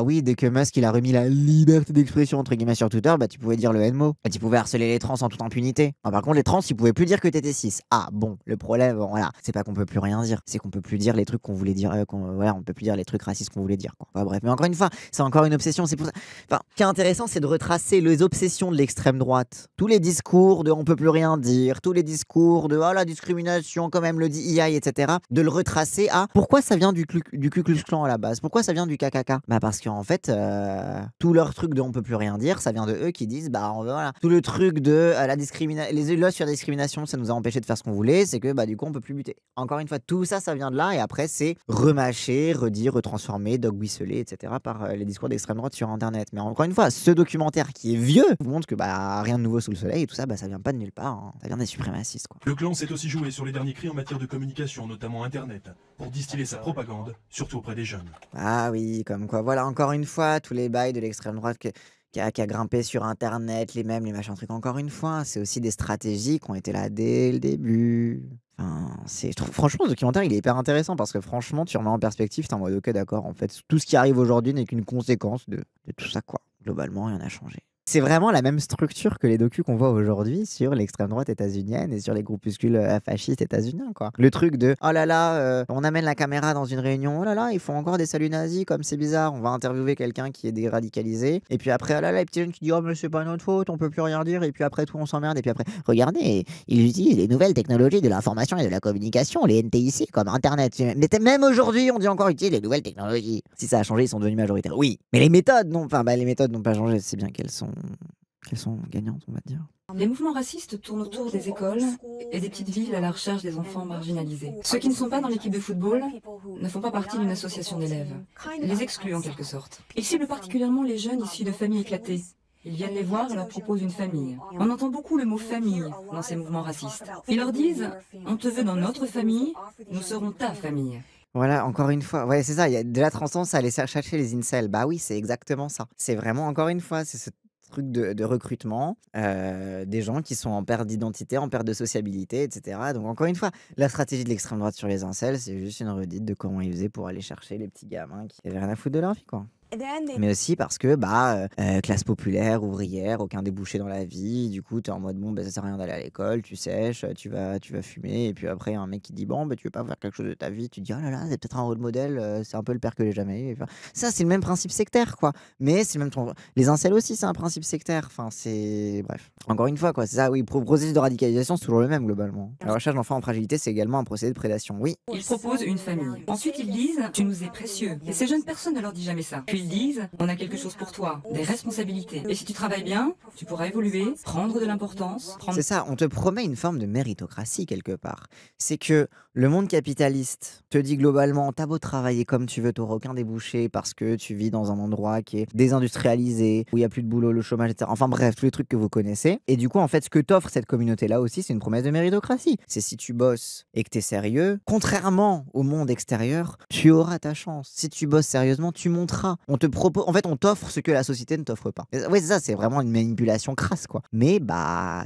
Oui, dès que Musk il a remis la liberté d'expression entre guillemets sur Twitter, tu pouvais dire le N-mot. Tu pouvais harceler les trans en toute impunité. Par contre, les trans, ils pouvaient plus dire que t'étais cis. Ah bon, le problème, voilà, c'est pas qu'on peut plus rien dire, c'est qu'on peut plus dire les trucs qu'on voulait dire, on peut plus dire les trucs racistes qu'on voulait dire, quoi. Bref, mais encore une fois, c'est encore une obsession, c'est pour ça. Ce qui est intéressant, c'est de retracer les obsessions de l'extrême droite. Tous les discours de on peut plus rien dire, tous les discours de la discrimination, comme même le dit EI, etc. De le retracer à pourquoi ça vient du Ku Klux Klan à la base, pourquoi ça vient du KKK? Parce qu'en fait, tout leur truc de on peut plus rien dire, ça vient de eux qui disent voilà, tout le truc de la discrimination, les lois sur la discrimination, ça nous a empêché de faire ce qu'on voulait, c'est que du coup on peut plus buter. Encore une fois, tout ça, ça vient de là, et après c'est remâché, redit, retransformé, dog whistlé, etc. par les discours d'extrême droite sur Internet. Mais encore une fois, ce documentaire qui est vieux vous montre que rien de nouveau sous le soleil, et tout ça, ça vient pas de nulle part, hein. Ça vient des suprémacistes, quoi. Le clan s'est aussi joué sur les derniers cris en matière de communication, notamment Internet, pour distiller sa propagande, surtout auprès des jeunes. Ah oui, comme quoi, voilà, encore une fois, tous les bails de l'extrême droite qui a grimpé sur Internet, les mêmes, les machins trucs, encore une fois, c'est aussi des stratégies qui ont été là dès le début. Franchement, ce documentaire, il est hyper intéressant parce que franchement, tu remets en perspective, t'es en mode ok, d'accord, en fait, tout ce qui arrive aujourd'hui n'est qu'une conséquence de tout ça, quoi. Globalement, rien n'a changé. C'est vraiment la même structure que les docus qu'on voit aujourd'hui sur l'extrême droite états-unienne et sur les groupuscules fascistes états-uniens, quoi. Le truc de oh là là, on amène la caméra dans une réunion, oh là là, ils font encore des saluts nazis, comme c'est bizarre, on va interviewer quelqu'un qui est déradicalisé, et puis après, oh là là, les petits jeunes qui disent oh mais c'est pas notre faute, on peut plus rien dire, et puis après tout on s'emmerde, et puis après, regardez, ils utilisent les nouvelles technologies de l'information et de la communication, les NTIC, comme Internet. Mais même aujourd'hui, on dit encore utiliser les nouvelles technologies. Si ça a changé, ils sont devenus majoritaires. Oui, mais les méthodes, non, les méthodes n'ont pas changé, c'est bien qu'elles sont gagnantes, on va dire. Les mouvements racistes tournent autour des écoles et des petites villes à la recherche des enfants marginalisés. Ceux qui ne sont pas dans l'équipe de football ne font pas partie d'une association d'élèves. Les excluent en quelque sorte. Ils ciblent particulièrement les jeunes issus de familles éclatées. Ils viennent les voir et leur proposent une famille. On entend beaucoup le mot famille dans ces mouvements racistes. Ils leur disent « On te veut dans notre famille, nous serons ta famille ». Voilà, encore une fois, ouais, c'est ça, il y a de la transcendance à aller chercher les incels. Oui, c'est exactement ça. C'est vraiment, encore une fois, c'est ce truc de recrutement, des gens qui sont en perte d'identité, en perte de sociabilité, etc. Donc encore une fois, la stratégie de l'extrême droite sur les incels, c'est juste une redite de comment ils faisaient pour aller chercher les petits gamins qui avaient rien à foutre de leur vie, quoi. Mais aussi parce que classe populaire, ouvrière, aucun débouché dans la vie, du coup t'es en mode bon ça sert à rien d'aller à l'école, tu sèches, tu vas fumer, et puis après un mec qui dit bon tu veux pas faire quelque chose de ta vie, tu dis oh là là c'est peut-être un rôle modèle, c'est un peu le père que j'ai jamais eu. Enfin, ça c'est le même principe sectaire quoi, mais c'est le même les incels aussi c'est un principe sectaire, enfin c'est bref. Encore une fois quoi, c'est ça oui, processus de radicalisation c'est toujours le même globalement. La recherche d'enfants en fragilité c'est également un procédé de prédation, oui. Ils proposent une famille. Ensuite ils disent tu nous es précieux. Et ces jeunes personnes ne leur disent jamais ça. Puis ils disent on a quelque chose pour toi, des responsabilités. Et si tu travailles bien, tu pourras évoluer, prendre de l'importance. C'est ça, on te promet une forme de méritocratie quelque part. C'est que le monde capitaliste te dit globalement, t'as beau travailler comme tu veux, t'auras aucun débouché parce que tu vis dans un endroit qui est désindustrialisé, où il n'y a plus de boulot, le chômage, etc. Enfin bref, tous les trucs que vous connaissez. Et du coup, en fait, ce que t'offre cette communauté-là aussi, c'est une promesse de méritocratie. C'est si tu bosses et que t'es sérieux, contrairement au monde extérieur, tu auras ta chance. Si tu bosses sérieusement, tu monteras. On te propose, en fait, on t'offre ce que la société ne t'offre pas. Oui, c'est ça, c'est vraiment une manipulation crasse, quoi. Mais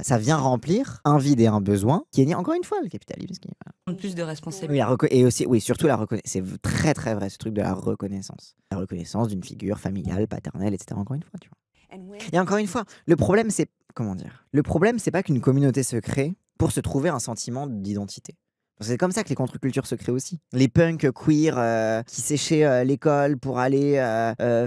ça vient remplir un vide et un besoin qui est lié, encore une fois, le capitalisme. Plus de responsabilité. Oui, et aussi, oui, surtout la reconnaissance. C'est très très vrai ce truc de la reconnaissance. La reconnaissance d'une figure familiale, paternelle, etc. Encore une fois, tu vois. Et encore une fois, le problème, c'est comment dire ? Le problème, c'est pas qu'une communauté se crée pour se trouver un sentiment d'identité. C'est comme ça que les contre-cultures se créent aussi. Les punks queer qui séchaient l'école pour aller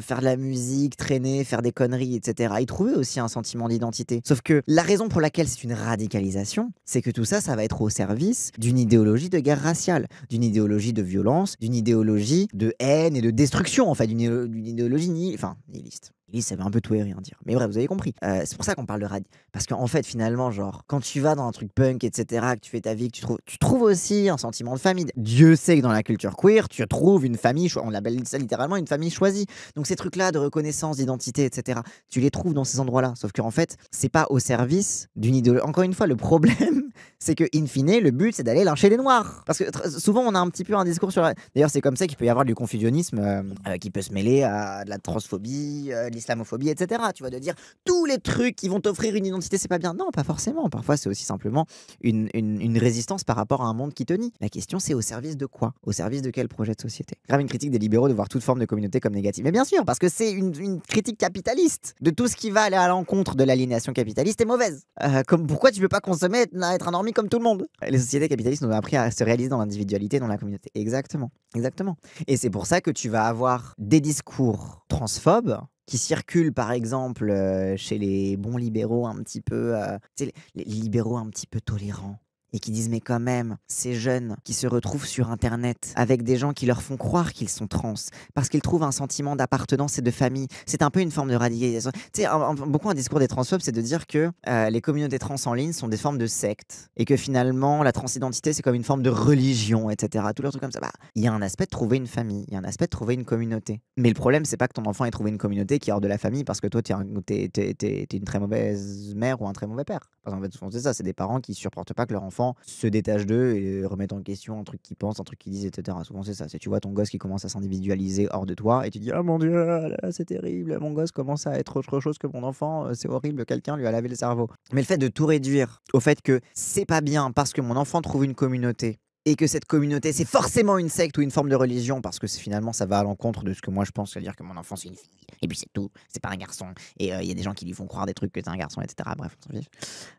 faire de la musique, traîner, faire des conneries, etc. Ils trouvaient aussi un sentiment d'identité. Sauf que la raison pour laquelle c'est une radicalisation, c'est que tout ça, ça va être au service d'une idéologie de guerre raciale, d'une idéologie de violence, d'une idéologie de haine et de destruction, en fait, d'une idéologie nihiliste. Ça veut un peu tout et rien dire. Mais bref, vous avez compris. C'est pour ça qu'on parle de rad. Parce qu'en fait, finalement, genre, quand tu vas dans un truc punk, etc., que tu fais ta vie, que tu trouves aussi un sentiment de famille. Dieu sait que dans la culture queer, tu trouves une famille, on appelle ça littéralement une famille choisie. Donc ces trucs-là de reconnaissance, d'identité, etc., tu les trouves dans ces endroits-là. Sauf qu'en fait, c'est pas au service d'une idéologie. Encore une fois, le problème, c'est que, in fine, le but, c'est d'aller lyncher les Noirs. Parce que souvent, on a un petit peu un discours sur... D'ailleurs, c'est comme ça qu'il peut y avoir du confusionnisme qui peut se mêler à de la transphobie, l'islamophobie, etc. Tu vois, de dire tous les trucs qui vont t'offrir une identité, c'est pas bien. Non, pas forcément. Parfois, c'est aussi simplement une résistance par rapport à un monde qui te nie. La question, c'est au service de quoi ? Au service de quel projet de société ? Grave une critique des libéraux de voir toute forme de communauté comme négative. Mais bien sûr, parce que c'est une critique capitaliste. De tout ce qui va aller à l'encontre de l'aliénation capitaliste est mauvaise. Comme pourquoi tu peux pas consommer, être un normie comme tout le monde ? Les sociétés capitalistes nous ont appris à se réaliser dans l'individualité, dans la communauté. Exactement. Exactement. Et c'est pour ça que tu vas avoir des discours transphobes qui circulent par exemple chez les bons libéraux un petit peu, les libéraux un petit peu tolérants. Et qui disent mais quand même, ces jeunes qui se retrouvent sur internet avec des gens qui leur font croire qu'ils sont trans parce qu'ils trouvent un sentiment d'appartenance et de famille, c'est un peu une forme de radicalisation. Tu sais, beaucoup un discours des transphobes, c'est de dire que les communautés trans en ligne sont des formes de sectes et que finalement la transidentité c'est comme une forme de religion, etc. Tout leur truc comme ça. Il y a un aspect de trouver une famille, il y a un aspect de trouver une communauté. Mais le problème c'est pas que ton enfant ait trouvé une communauté qui est hors de la famille parce que toi t'es une très mauvaise mère ou un très mauvais père. Parce qu'en fait souvent c'est ça, c'est des parents qui supportent pas que leur enfant se détachent d'eux et remettent en question un truc qu'ils pensent, un truc qu'ils disent, etc. Souvent c'est ça, c'est tu vois ton gosse qui commence à s'individualiser hors de toi et tu dis ah mon dieu, là, c'est terrible, mon gosse commence à être autre chose que mon enfant, c'est horrible, quelqu'un lui a lavé le cerveau. Mais le fait de tout réduire au fait que c'est pas bien parce que mon enfant trouve une communauté et que cette communauté c'est forcément une secte ou une forme de religion parce que finalement ça va à l'encontre de ce que moi je pense, c'est-à-dire que mon enfant c'est une fille et puis c'est tout, c'est pas un garçon et il y a des gens qui lui font croire des trucs que c'est un garçon, etc. Bref,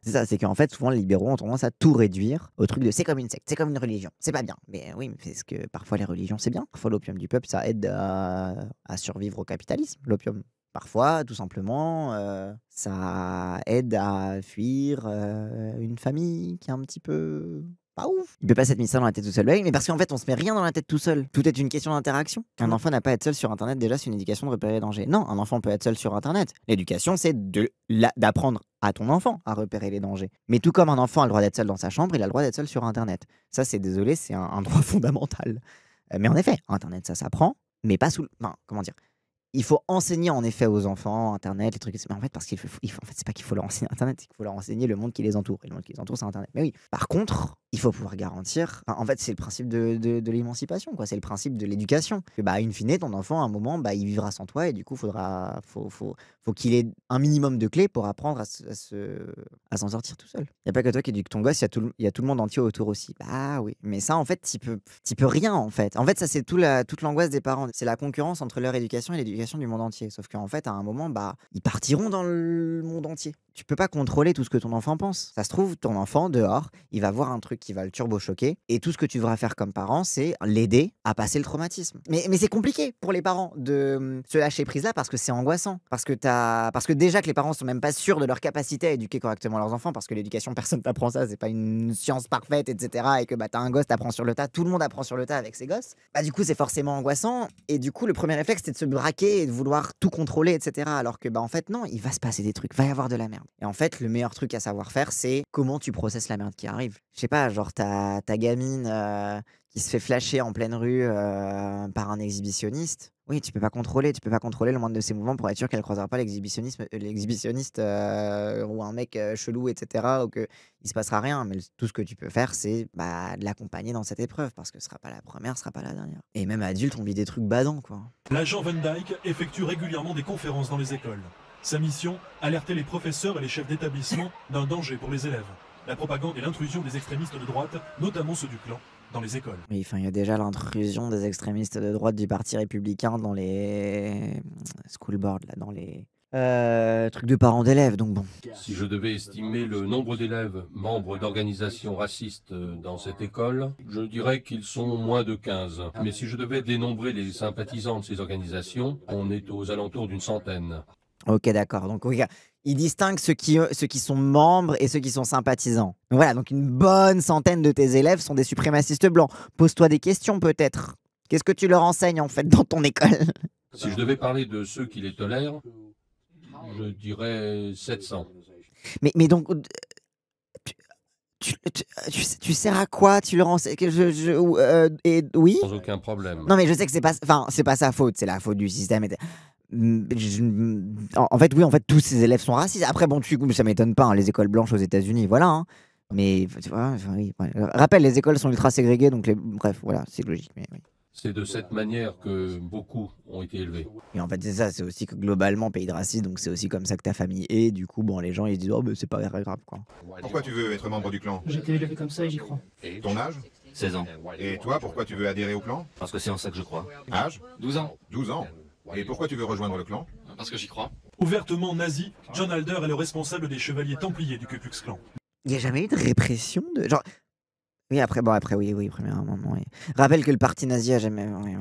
c'est ça, c'est qu'en fait souvent les libéraux ont tendance à tout réduire au truc de c'est comme une secte, c'est comme une religion, c'est pas bien. Mais oui, mais parce que parfois les religions c'est bien, parfois l'opium du peuple ça aide à survivre au capitalisme, l'opium. Parfois, tout simplement, ça aide à fuir une famille qui est un petit peu pas ouf. Il peut pas s'être mis ça dans la tête tout seul. Mais parce qu'en fait, on se met rien dans la tête tout seul. Tout est une question d'interaction. Un enfant n'a pas à être seul sur Internet, déjà, c'est une éducation de repérer les dangers. Non, un enfant peut être seul sur Internet. L'éducation, c'est d'apprendre à ton enfant à repérer les dangers. Mais tout comme un enfant a le droit d'être seul dans sa chambre, il a le droit d'être seul sur Internet. Ça, c'est désolé, c'est un droit fondamental. Mais en effet, Internet, ça s'apprend, mais pas sous... Enfin, comment dire ? Il faut enseigner en effet aux enfants Internet, les trucs. Mais en fait, parce en fait, c'est pas qu'il faut leur enseigner Internet, c'est qu'il faut leur enseigner le monde qui les entoure. Et le monde qui les entoure, c'est Internet. Mais oui. Par contre, il faut pouvoir garantir. En fait, c'est le principe de l'émancipation, quoi. C'est le principe de l'éducation. Que, bah, in fine, ton enfant, à un moment, bah, il vivra sans toi et du coup, faut qu'il ait un minimum de clés pour apprendre à s'en sortir tout seul. Il n'y a pas que toi qui éduques ton gosse, il y a tout le monde entier autour aussi. Bah oui, mais ça, en fait, tu peux rien, en fait. En fait, ça, c'est toute l'angoisse des parents. C'est la concurrence entre leur éducation et l'éducation du monde entier. Sauf qu'en fait, à un moment, bah, ils partiront dans le monde entier. Tu peux pas contrôler tout ce que ton enfant pense. Ça se trouve, ton enfant, dehors, il va voir un truc qui va le turbo-choquer. Et tout ce que tu devras faire comme parent, c'est l'aider à passer le traumatisme. Mais c'est compliqué pour les parents de se lâcher prise là parce que c'est angoissant. Parce que déjà que les parents sont même pas sûrs de leur capacité à éduquer correctement leurs enfants. Parce que l'éducation, personne t'apprend ça. C'est pas une science parfaite, etc. Et que bah, t'as un gosse, t'apprends sur le tas. Tout le monde apprend sur le tas avec ses gosses. Bah, du coup, c'est forcément angoissant. Et du coup, le premier réflexe, c'est de se braquer et de vouloir tout contrôler, etc. Alors que, bah, en fait, non, il va se passer des trucs. Va y avoir de la merde. Et en fait, le meilleur truc à savoir faire, c'est comment tu processes la merde qui arrive. Je sais pas, genre ta gamine qui se fait flasher en pleine rue par un exhibitionniste. Oui, tu peux pas contrôler le moindre de ses mouvements pour être sûr qu'elle croisera pas l'exhibitionniste ou un mec chelou, etc. ou que il se passera rien. Mais tout ce que tu peux faire, c'est bah, de l'accompagner dans cette épreuve parce que ce sera pas la première, ce sera pas la dernière. Et même adulte, on vit des trucs badants, quoi. L'agent Van Dyke effectue régulièrement des conférences dans les écoles. Sa mission, alerter les professeurs et les chefs d'établissement d'un danger pour les élèves. La propagande et l'intrusion des extrémistes de droite, notamment ceux du clan, dans les écoles. Oui, enfin, il y a déjà l'intrusion des extrémistes de droite du Parti républicain dans les school boards, là, dans les trucs de parents d'élèves, donc bon. Si je devais estimer le nombre d'élèves membres d'organisations racistes dans cette école, je dirais qu'ils sont moins de 15. Mais si je devais dénombrer les sympathisants de ces organisations, on est aux alentours d'une centaine. Ok, d'accord. Donc, oui, il distingue ceux qui sont membres et ceux qui sont sympathisants. Donc, voilà, donc une bonne centaine de tes élèves sont des suprémacistes blancs. Pose-toi des questions, peut-être. Qu'est-ce que tu leur enseignes, en fait, dans ton école? Si je devais parler de ceux qui les tolèrent, je dirais 700. Mais donc, tu sers à quoi? Tu leur enseignes oui? Sans aucun problème. Non, mais je sais que c'est pas sa faute, c'est la faute du système. En fait, oui, tous ces élèves sont racistes. Après, bon, ça m'étonne pas, hein, les écoles blanches aux États-Unis, voilà. Hein. Mais tu vois, oui, ouais. Rappelle, les écoles sont ultra ségrégées, donc bref, voilà, c'est logique. Mais, oui. C'est de cette manière que beaucoup ont été élevés. Et en fait, c'est ça, c'est aussi que globalement, pays de racisme, donc c'est aussi comme ça que ta famille est. Du coup, bon, les gens, ils se disent, oh, mais c'est pas grave, quoi. Pourquoi tu veux être membre du clan? J'ai été élevé comme ça et j'y crois. Ton âge? 16 ans. Et toi, pourquoi tu veux adhérer au clan? Parce que c'est en ça que je crois. Âge? 12 ans. 12 ans. Et pourquoi tu veux rejoindre le clan? Parce que j'y crois. Ouvertement nazi, John Alder est le responsable des chevaliers templiers du Ku Klux Klan. Il n'y a jamais eu de répression de... Genre... Oui, après, oui, premier amendement. Oui. Rappelle que le parti nazi a jamais... Oui.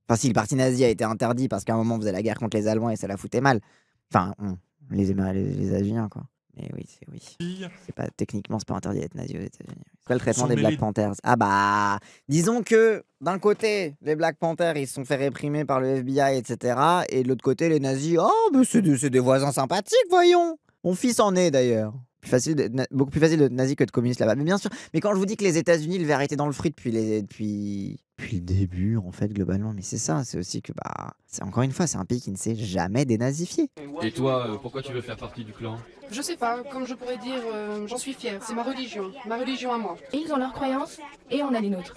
Enfin, si, le parti nazi a été interdit parce qu'à un moment, on faisait la guerre contre les Allemands et ça la foutait mal. Enfin, les Algériens, quoi. Mais oui. C'est pas, techniquement, c'est pas interdit d'être nazi aux États-Unis. C'est quoi le traitement des Black Panthers? Ah bah, disons que d'un côté, les Black Panthers, ils se sont fait réprimer par le FBI, etc. Et de l'autre côté, les nazis, oh, mais c'est des voisins sympathiques, voyons. Mon fils en est d'ailleurs. Beaucoup plus facile d'être nazi que de communiste là-bas. Mais bien sûr, mais quand je vous dis que les États-Unis, ils arrêté dans le fruit depuis le début, en fait, globalement. Mais c'est ça, c'est aussi que, bah, encore une fois, c'est un pays qui ne s'est jamais dénazifié. Et toi, pourquoi tu veux faire partie du clan? Je sais pas, comme je pourrais dire, j'en suis fière, c'est ma religion à moi. Ils ont leurs croyances et on a les nôtres.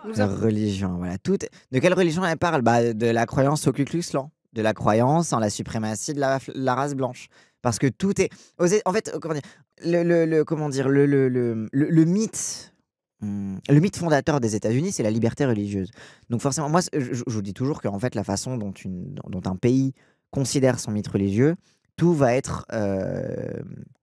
Religion, voilà. De quelle religion elle parle? Bah, de la croyance au Ku Klux Klan, de la croyance en la suprématie de la race blanche. Parce que tout est... En fait, le mythe... Le mythe fondateur des États-Unis, c'est la liberté religieuse. Donc forcément, moi, je vous dis toujours qu'en fait, la façon dont un pays considère son mythe religieux, tout va être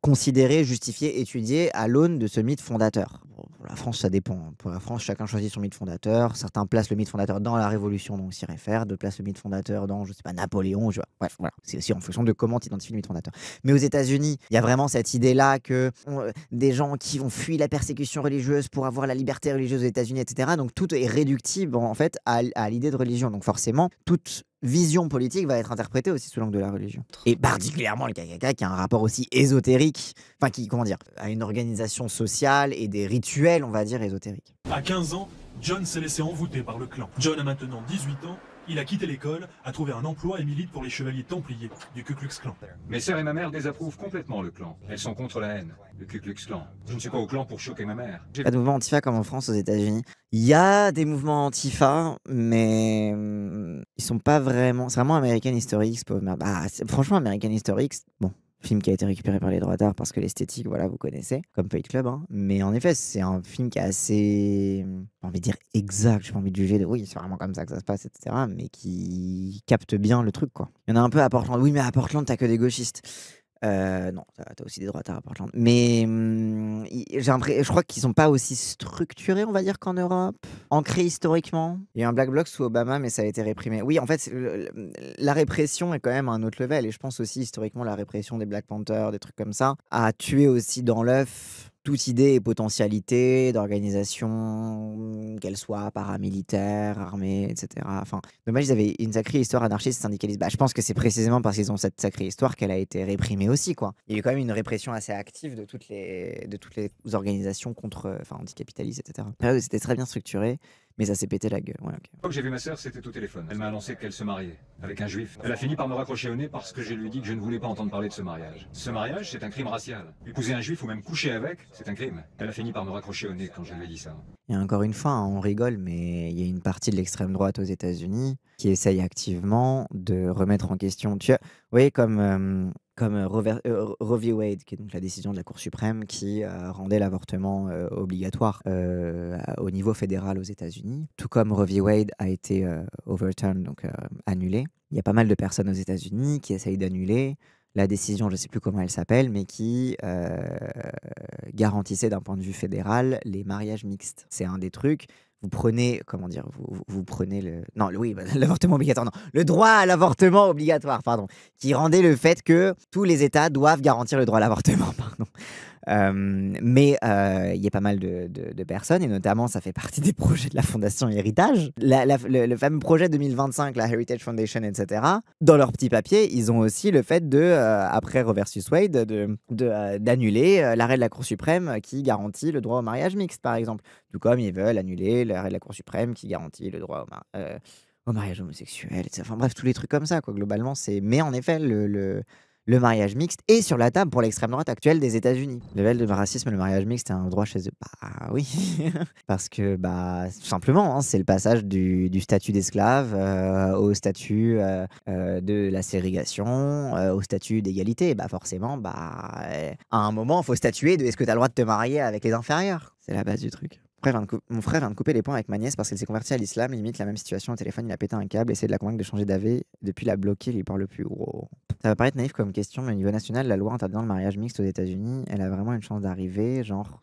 considéré, justifié, étudié à l'aune de ce mythe fondateur. Bon, pour la France, ça dépend. Pour la France, chacun choisit son mythe fondateur. Certains placent le mythe fondateur dans la Révolution, donc s'y réfèrent. D'autres placent le mythe fondateur dans, je sais pas, Napoléon. Bref, voilà. C'est aussi en fonction de comment tu identifies le mythe fondateur. Mais aux États-Unis, il y a vraiment cette idée-là que des gens qui ont fui la persécution religieuse pour avoir la liberté religieuse aux États-Unis, etc. Donc tout est réductible, en fait, à l'idée de religion. Donc forcément, toute vision politique va être interprétée aussi sous l'angle de la religion. Et particulièrement le KKK qui a un rapport aussi ésotérique, enfin qui, à une organisation sociale et des rituels, on va dire, ésotériques. À 15 ans, John s'est laissé envoûter par le clan. John a maintenant 18 ans Il a quitté l'école, a trouvé un emploi et milite pour les chevaliers templiers du Ku Klux Klan. Mes sœurs et ma mère désapprouvent complètement le clan. Elles sont contre la haine, le Ku Klux Klan. Je ne suis pas au clan pour choquer ma mère. Pas de mouvement antifa comme en France, aux États-Unis. Il y a des mouvements antifa, mais ils sont pas vraiment. C'est vraiment American History X, pauvre merde. Bah, franchement, American History X, bon. Film qui a été récupéré par les droits d'art parce que l'esthétique, voilà, vous connaissez, comme Fight Club. Hein. Mais en effet, c'est un film qui est assez, j'ai envie de dire exact, j'ai pas envie de juger de oui, c'est vraiment comme ça que ça se passe, etc. Mais qui capte bien le truc, quoi. Il y en a un peu à Portland. Oui, mais à Portland, t'as que des gauchistes. Non, t'as aussi des droitards à Portland. Mais je crois qu'ils sont pas aussi structurés, on va dire, qu'en Europe. Ancrés historiquement. Il y a eu un Black Bloc sous Obama, mais ça a été réprimé. Oui, en fait, la répression est quand même à un autre level. Et je pense aussi, historiquement, la répression des Black Panthers, des trucs comme ça, a tué aussi dans l'œuf toute idée et potentialité d'organisation, qu'elle soit paramilitaire, armée, etc. Enfin, dommage, ils avaient une sacrée histoire anarchiste syndicaliste. Bah, je pense que c'est précisément parce qu'ils ont cette sacrée histoire qu'elle a été réprimée aussi, quoi. Il y a eu quand même une répression assez active de toutes les organisations contre, anticapitalistes, etc. C'était très bien structuré, mais ça s'est pété la gueule. Ouais, okay. Quand j'ai vu ma sœur, c'était au téléphone. Elle m'a annoncé qu'elle se mariait avec un juif. Elle a fini par me raccrocher au nez parce que je lui ai dit que je ne voulais pas entendre parler de ce mariage. Ce mariage, c'est un crime racial. Épouser un juif ou même coucher avec, c'est un crime. Elle a fini par me raccrocher au nez quand je lui ai dit ça. Et encore une fois, hein, on rigole, mais il y a une partie de l'extrême droite aux États-Unis qui essaye activement de remettre en question. Tu vois, comme Roe v. Wade, qui est donc la décision de la Cour suprême qui rendait l'avortement obligatoire au niveau fédéral aux États-Unis, tout comme Roe v. Wade a été overturned, donc annulé. Il y a pas mal de personnes aux États-Unis qui essayent d'annuler la décision, je ne sais plus comment elle s'appelle, mais qui garantissait d'un point de vue fédéral les mariages mixtes. C'est un des trucs. Vous prenez, comment dire, vous prenez l'avortement obligatoire, non, le droit à l'avortement obligatoire, pardon, qui rendait le fait que tous les États doivent garantir le droit à l'avortement, pardon. Mais il y a pas mal de personnes, et notamment ça fait partie des projets de la Fondation Héritage, le fameux projet 2025, la Heritage Foundation, etc. Dans leur petit papier, ils ont aussi le fait après Roe versus Wade, d'annuler l'arrêt de la Cour suprême qui garantit le droit au mariage mixte, par exemple. Tout comme ils veulent annuler l'arrêt de la Cour suprême qui garantit le droit au mariage homosexuel, etc. Enfin bref, tous les trucs comme ça, quoi, globalement. Mais en effet, le mariage mixte est sur la table pour l'extrême droite actuelle des États-Unis. Le level de racisme, le mariage mixte est un droit chez eux. Bah oui, parce que tout simplement, hein, c'est le passage du statut d'esclave au statut de la ségrégation, au statut d'égalité. Bah forcément, à un moment, il faut statuer de est-ce que tu as le droit de te marier avec les inférieurs. C'est la base du truc. Mon frère vient de couper les ponts avec ma nièce parce qu'elle s'est convertie à l'islam, limite la même situation au téléphone, il a pété un câble, essayé de la convaincre de changer d'AV, depuis l'a bloqué, il lui parle plus. Wow. Ça va paraître naïf comme question, mais au niveau national, la loi interdisant le mariage mixte aux États-Unis, elle a vraiment une chance d'arriver, genre,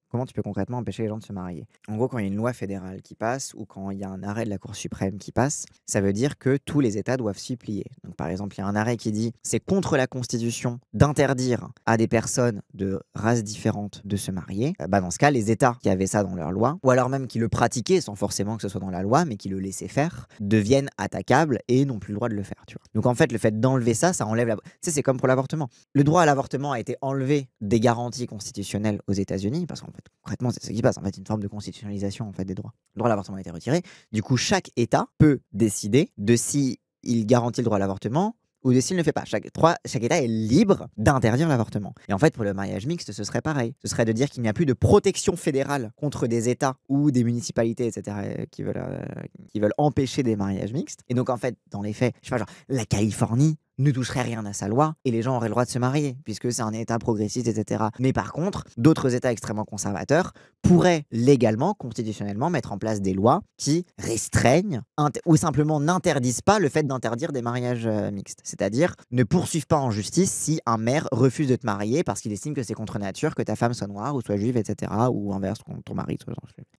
comment tu peux concrètement empêcher les gens de se marier? En gros, quand il y a une loi fédérale qui passe ou quand il y a un arrêt de la Cour suprême qui passe, ça veut dire que tous les États doivent s'y plier. Donc, par exemple, il y a un arrêt qui dit c'est contre la Constitution d'interdire à des personnes de races différentes de se marier. Dans ce cas, les États qui avaient ça dans leur loi, ou alors même qui le pratiquaient sans forcément que ce soit dans la loi, mais qui le laissaient faire, deviennent attaquables et n'ont plus le droit de le faire. Tu vois. Donc en fait, le fait d'enlever ça enlève la... Tu sais, c'est comme pour l'avortement. Le droit à l'avortement a été enlevé des garanties constitutionnelles aux États-Unis, parce qu'en fait, concrètement, c'est ce qui passe. En fait, une forme de constitutionnalisation en fait, des droits. Le droit à l'avortement a été retiré. Du coup, chaque État peut décider de si il garantit le droit à l'avortement ou de s'il ne le fait pas. Chaque État est libre d'interdire l'avortement. Et en fait, pour le mariage mixte, ce serait pareil. Ce serait de dire qu'il n'y a plus de protection fédérale contre des États ou des municipalités, etc., qui veulent empêcher des mariages mixtes. Et donc, en fait, dans les faits, je sais pas, genre, la Californie ne toucherait rien à sa loi et les gens auraient le droit de se marier puisque c'est un État progressiste, etc. Mais par contre, d'autres États extrêmement conservateurs pourraient légalement, constitutionnellement, mettre en place des lois qui restreignent ou simplement n'interdisent pas le fait d'interdire des mariages mixtes. C'est-à-dire ne poursuivent pas en justice si un maire refuse de te marier parce qu'il estime que c'est contre nature que ta femme soit noire ou soit juive, etc. Ou inverse, ton mari soit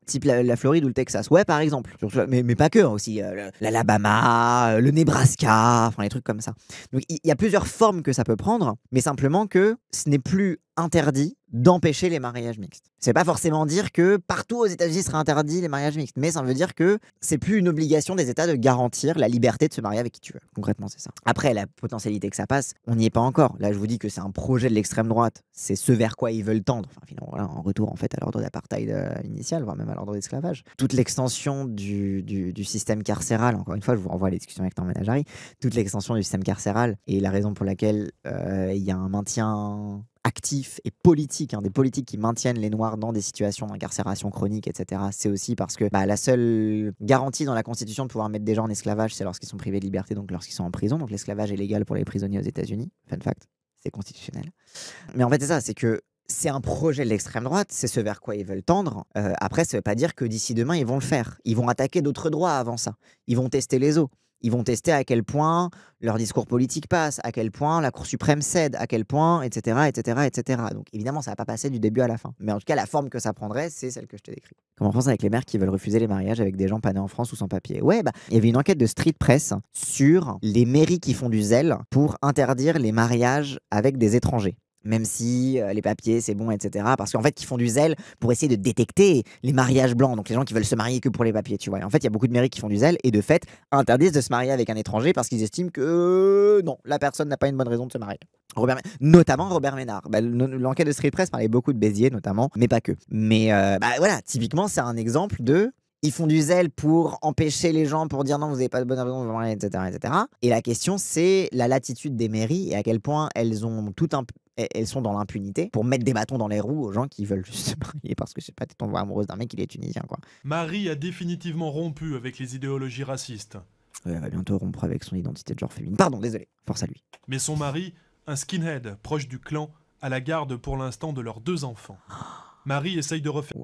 type la Floride ou le Texas. Ouais, par exemple. Mais pas que, hein, aussi l'Alabama, le Nebraska, enfin les trucs comme ça. Donc il y a plusieurs formes que ça peut prendre, mais simplement que ce n'est plus interdit d'empêcher les mariages mixtes. C'est pas forcément dire que partout aux États-Unis sera interdit les mariages mixtes, mais ça veut dire que c'est plus une obligation des États de garantir la liberté de se marier avec qui tu veux. Concrètement, c'est ça. Après, la potentialité que ça passe, on n'y est pas encore. Là, je vous dis que c'est un projet de l'extrême droite. C'est ce vers quoi ils veulent tendre. Enfin, finalement, voilà, en retour en fait à l'ordre d'apartheid initial, voire même à l'ordre d'esclavage. Toute l'extension du système carcéral, encore une fois, je vous renvoie à la discussion avec Norman Ajari, toute l'extension du système carcéral et la raison pour laquelle il y a un maintien actif et politique, des politiques qui maintiennent les Noirs dans des situations d'incarcération chronique, etc. C'est aussi parce que la seule garantie dans la Constitution de pouvoir mettre des gens en esclavage, c'est lorsqu'ils sont privés de liberté, donc lorsqu'ils sont en prison. Donc l'esclavage est légal pour les prisonniers aux États-Unis. Fun fact, c'est constitutionnel. Mais en fait, c'est ça, c'est que c'est un projet de l'extrême droite, c'est ce vers quoi ils veulent tendre. Après, ça ne veut pas dire que d'ici demain, ils vont le faire. Ils vont attaquer d'autres droits avant ça. Ils vont tester les os. Ils vont tester à quel point leur discours politique passe, à quel point la Cour suprême cède, à quel point, etc., etc., etc. Donc évidemment, ça va pas passer du début à la fin. Mais en tout cas, la forme que ça prendrait, c'est celle que je te décris. Comme en France avec les maires qui veulent refuser les mariages avec des gens pas nés en France ou sans papier. Ouais, il y avait une enquête de Street Press sur les mairies qui font du zèle pour interdire les mariages avec des étrangers. Même si les papiers, c'est bon, etc. Parce qu'en fait, ils font du zèle pour essayer de détecter les mariages blancs. Donc, les gens qui veulent se marier que pour les papiers, tu vois. Et en fait, il y a beaucoup de mairies qui font du zèle et de fait, interdisent de se marier avec un étranger parce qu'ils estiment que non, la personne n'a pas une bonne raison de se marier. Notamment Robert Ménard. L'enquête de Street Press parlait beaucoup de Béziers, notamment, mais pas que. Mais voilà, typiquement, c'est un exemple de... Ils font du zèle pour empêcher les gens, pour dire non, vous n'avez pas de bonne raison de vous marier, etc., etc. Et la question, c'est la latitude des mairies et à quel point elles ont elles sont dans l'impunité pour mettre des bâtons dans les roues aux gens qui veulent juste se marier parce que je sais pas, t'es tombé amoureuse d'un mec, il est tunisien, quoi. Marie a définitivement rompu avec les idéologies racistes. Elle va bientôt rompre avec son identité de genre féminine. Pardon, désolé, force à lui. Mais son mari, un skinhead proche du clan, a la garde pour l'instant de leurs 2 enfants. Marie essaye de refaire...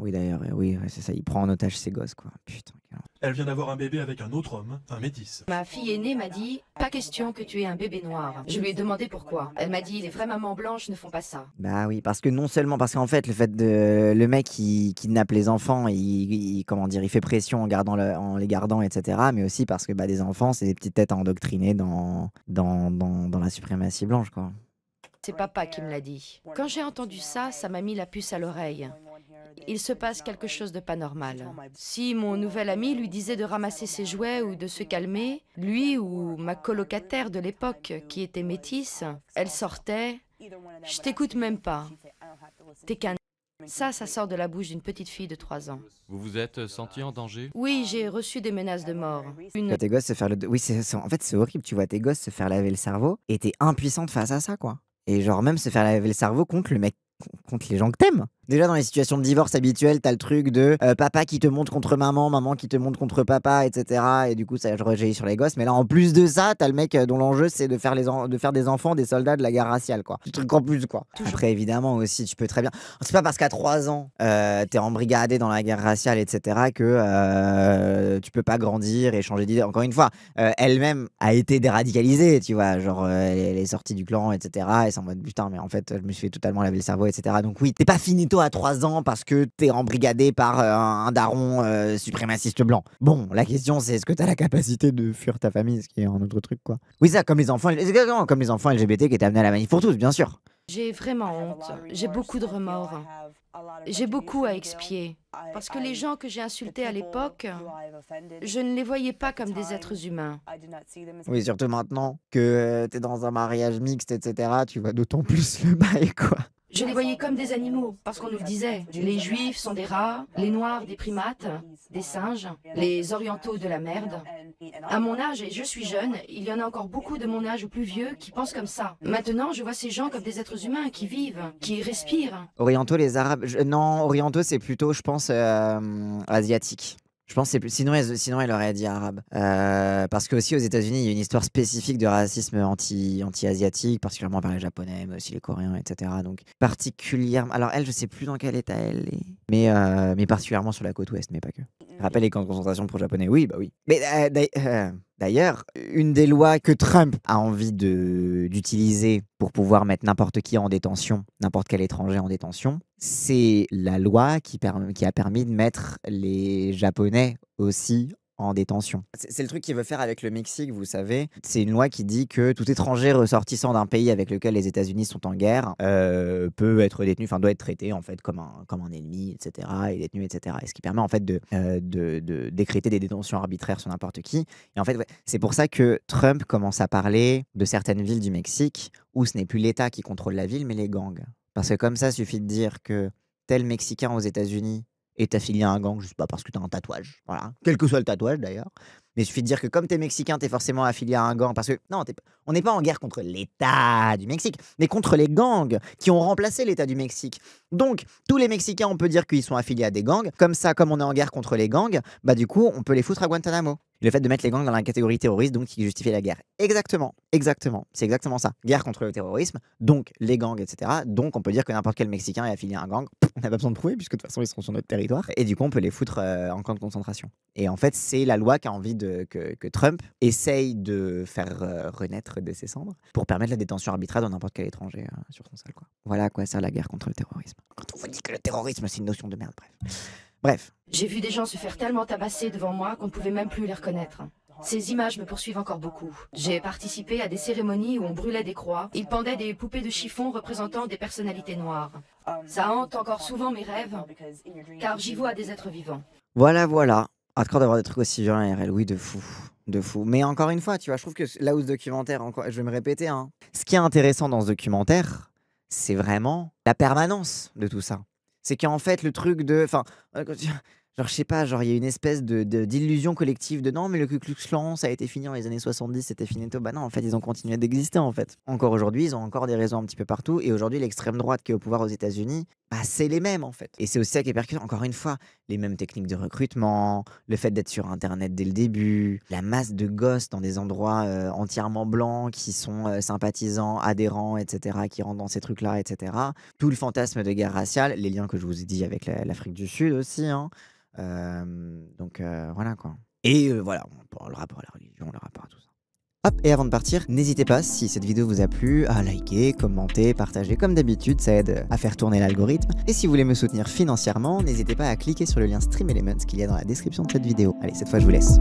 Oui d'ailleurs, oui, c'est ça, il prend en otage ses gosses, quoi. Putain. Elle vient d'avoir un bébé avec un autre homme, un métis. Ma fille aînée m'a dit « Pas question que tu aies un bébé noir ». Je lui ai demandé pourquoi. Elle m'a dit « Les vraies mamans blanches ne font pas ça ». Bah oui, parce que non seulement, parce qu'en fait, le mec qui kidnappe les enfants, il fait pression en les gardant, etc. Mais aussi parce que des enfants, c'est des petites têtes à endoctriner dans la suprématie blanche, quoi. C'est papa qui me l'a dit. Quand j'ai entendu ça, ça m'a mis la puce à l'oreille. Il se passe quelque chose de pas normal. Si mon nouvel ami lui disait de ramasser ses jouets ou de se calmer, lui ou ma colocataire de l'époque, qui était métisse, elle sortait « Je t'écoute même pas. T'es qu'un... » Ça sort de la bouche d'une petite fille de 3 ans. Vous vous êtes senti en danger? Oui, j'ai reçu des menaces de mort. Tes gosses se faire Oui, en fait, c'est horrible. Tu vois tes gosses se faire laver le cerveau et t'es impuissante face à ça, quoi. Et genre même se faire laver le cerveau contre le mec, contre les gens que t'aimes. Déjà dans les situations de divorce habituelles, t'as le truc de papa qui te monte contre maman, maman qui te monte contre papa, etc. Et du coup ça rejaillit sur les gosses. Mais là en plus de ça, t'as le mec dont l'enjeu c'est de faire des enfants des soldats de la guerre raciale, quoi. Du truc en plus, quoi. Après évidemment aussi tu peux très bien... C'est pas parce qu'à 3 ans t'es embrigadé dans la guerre raciale, etc. que tu peux pas grandir et changer d'idée. Encore une fois, elle-même a été déradicalisée, tu vois. Genre elle est sortie du clan, etc. Et c'est en mode putain mais en fait je me suis fait totalement laver le cerveau, etc. Donc oui, t'es pas finito à 3 ans parce que t'es embrigadé par un daron suprémaciste blanc. Bon, la question c'est est-ce que t'as la capacité de fuir ta famille, ce qui est un autre truc, quoi. Oui, ça, comme les enfants LGBT qui étaient amenés à la manif pour tous, bien sûr. J'ai vraiment honte. J'ai beaucoup de remords. J'ai beaucoup à expier. Parce que les gens que j'ai insultés à l'époque, je ne les voyais pas comme des êtres humains. Oui, surtout maintenant que t'es dans un mariage mixte, etc. Tu vois d'autant plus le bail, quoi. Je les voyais comme des animaux, parce qu'on nous le disait. Les juifs sont des rats, les noirs des primates, des singes, les orientaux de la merde. À mon âge, et je suis jeune, il y en a encore beaucoup de mon âge ou plus vieux qui pensent comme ça. Maintenant, je vois ces gens comme des êtres humains qui vivent, qui respirent. Orientaux, les arabes... Non, orientaux, c'est plutôt, je pense, asiatique. Je pense que c'est plus... Sinon, elle aurait dit arabe. Parce que aussi aux États-Unis, il y a une histoire spécifique de racisme anti-asiatique, particulièrement par les Japonais, mais aussi les Coréens, etc. Donc particulièrement. Alors elle, je sais plus dans quel état elle est, mais particulièrement sur la côte ouest, mais pas que. Rappelle les camps de concentration pour Japonais. Oui, bah oui. Mais d'ailleurs, une des lois que Trump a envie d'utiliser pour pouvoir mettre n'importe qui en détention, n'importe quel étranger en détention, c'est la loi qui a permis de mettre les Japonais aussi en détention. C'est le truc qu'il veut faire avec le Mexique, vous savez. C'est une loi qui dit que tout étranger ressortissant d'un pays avec lequel les États-Unis sont en guerre peut être détenu, enfin doit être traité en fait comme un ennemi, etc. et détenu, etc. Et ce qui permet en fait de décréter des détentions arbitraires sur n'importe qui. Et en fait, ouais, c'est pour ça que Trump commence à parler de certaines villes du Mexique où ce n'est plus l'État qui contrôle la ville, mais les gangs. Parce que comme ça, il suffit de dire que tel Mexicain aux États-Unis est affilié à un gang, je sais pas, parce que tu as un tatouage, voilà, quel que soit le tatouage d'ailleurs. Mais il suffit de dire que comme t'es mexicain, t'es forcément affilié à un gang. Parce que, non, on n'est pas en guerre contre l'État du Mexique, mais contre les gangs qui ont remplacé l'État du Mexique. Donc, tous les Mexicains, on peut dire qu'ils sont affiliés à des gangs. Comme ça, comme on est en guerre contre les gangs, bah du coup, on peut les foutre à Guantanamo. Et le fait de mettre les gangs dans la catégorie terroriste, donc qui justifie la guerre. Exactement, exactement. C'est exactement ça. Guerre contre le terrorisme, donc les gangs, etc. Donc, on peut dire que n'importe quel Mexicain est affilié à un gang. On n'a pas besoin de prouver, puisque de toute façon, ils seront sur notre territoire. Et du coup, on peut les foutre en camp de concentration. Et en fait, c'est la loi qui a envie que Trump essaye de faire renaître de ses cendres pour permettre la détention arbitraire de n'importe quel étranger sur son sol, quoi. Voilà à quoi sert la guerre contre le terrorisme. Quand on vous dit que le terrorisme, c'est une notion de merde, bref. J'ai vu des gens se faire tellement tabasser devant moi qu'on ne pouvait même plus les reconnaître. Ces images me poursuivent encore beaucoup. J'ai participé à des cérémonies où on brûlait des croix. Ils pendaient des poupées de chiffon représentant des personnalités noires. Ça hante encore souvent mes rêves, car j'y vois des êtres vivants. Voilà. Hardcore d'avoir des trucs aussi violents IRL, oui, de fou. De fou. Mais encore une fois, tu vois, je trouve que là où ce documentaire, encore, je vais me répéter, hein, ce qui est intéressant dans ce documentaire, c'est vraiment la permanence de tout ça. C'est qu'en fait, le truc de... Enfin, genre, je sais pas, genre, il y a une espèce d'illusion collective de non, mais le Ku Klux Klan, ça a été fini dans les années 70, c'était finito. Bah non, en fait, ils ont continué d'exister, en fait. Encore aujourd'hui, ils ont encore des réseaux un petit peu partout. Et aujourd'hui, l'extrême droite qui est au pouvoir aux États-Unis, bah, c'est les mêmes, en fait. Et c'est aussi ça qui est percutant. Encore une fois, les mêmes techniques de recrutement, le fait d'être sur Internet dès le début, la masse de gosses dans des endroits entièrement blancs qui sont sympathisants, adhérents, etc., qui rentrent dans ces trucs-là, etc. Tout le fantasme de guerre raciale, les liens que je vous ai dit avec l'Afrique du Sud aussi, hein. Donc voilà quoi. Et voilà, le rapport à la religion, le rapport à tout ça. Hop, et avant de partir, n'hésitez pas, si cette vidéo vous a plu, à liker, commenter, partager comme d'habitude, ça aide à faire tourner l'algorithme. Et si vous voulez me soutenir financièrement, n'hésitez pas à cliquer sur le lien Stream Elements qu'il y a dans la description de cette vidéo. Allez, cette fois je vous laisse.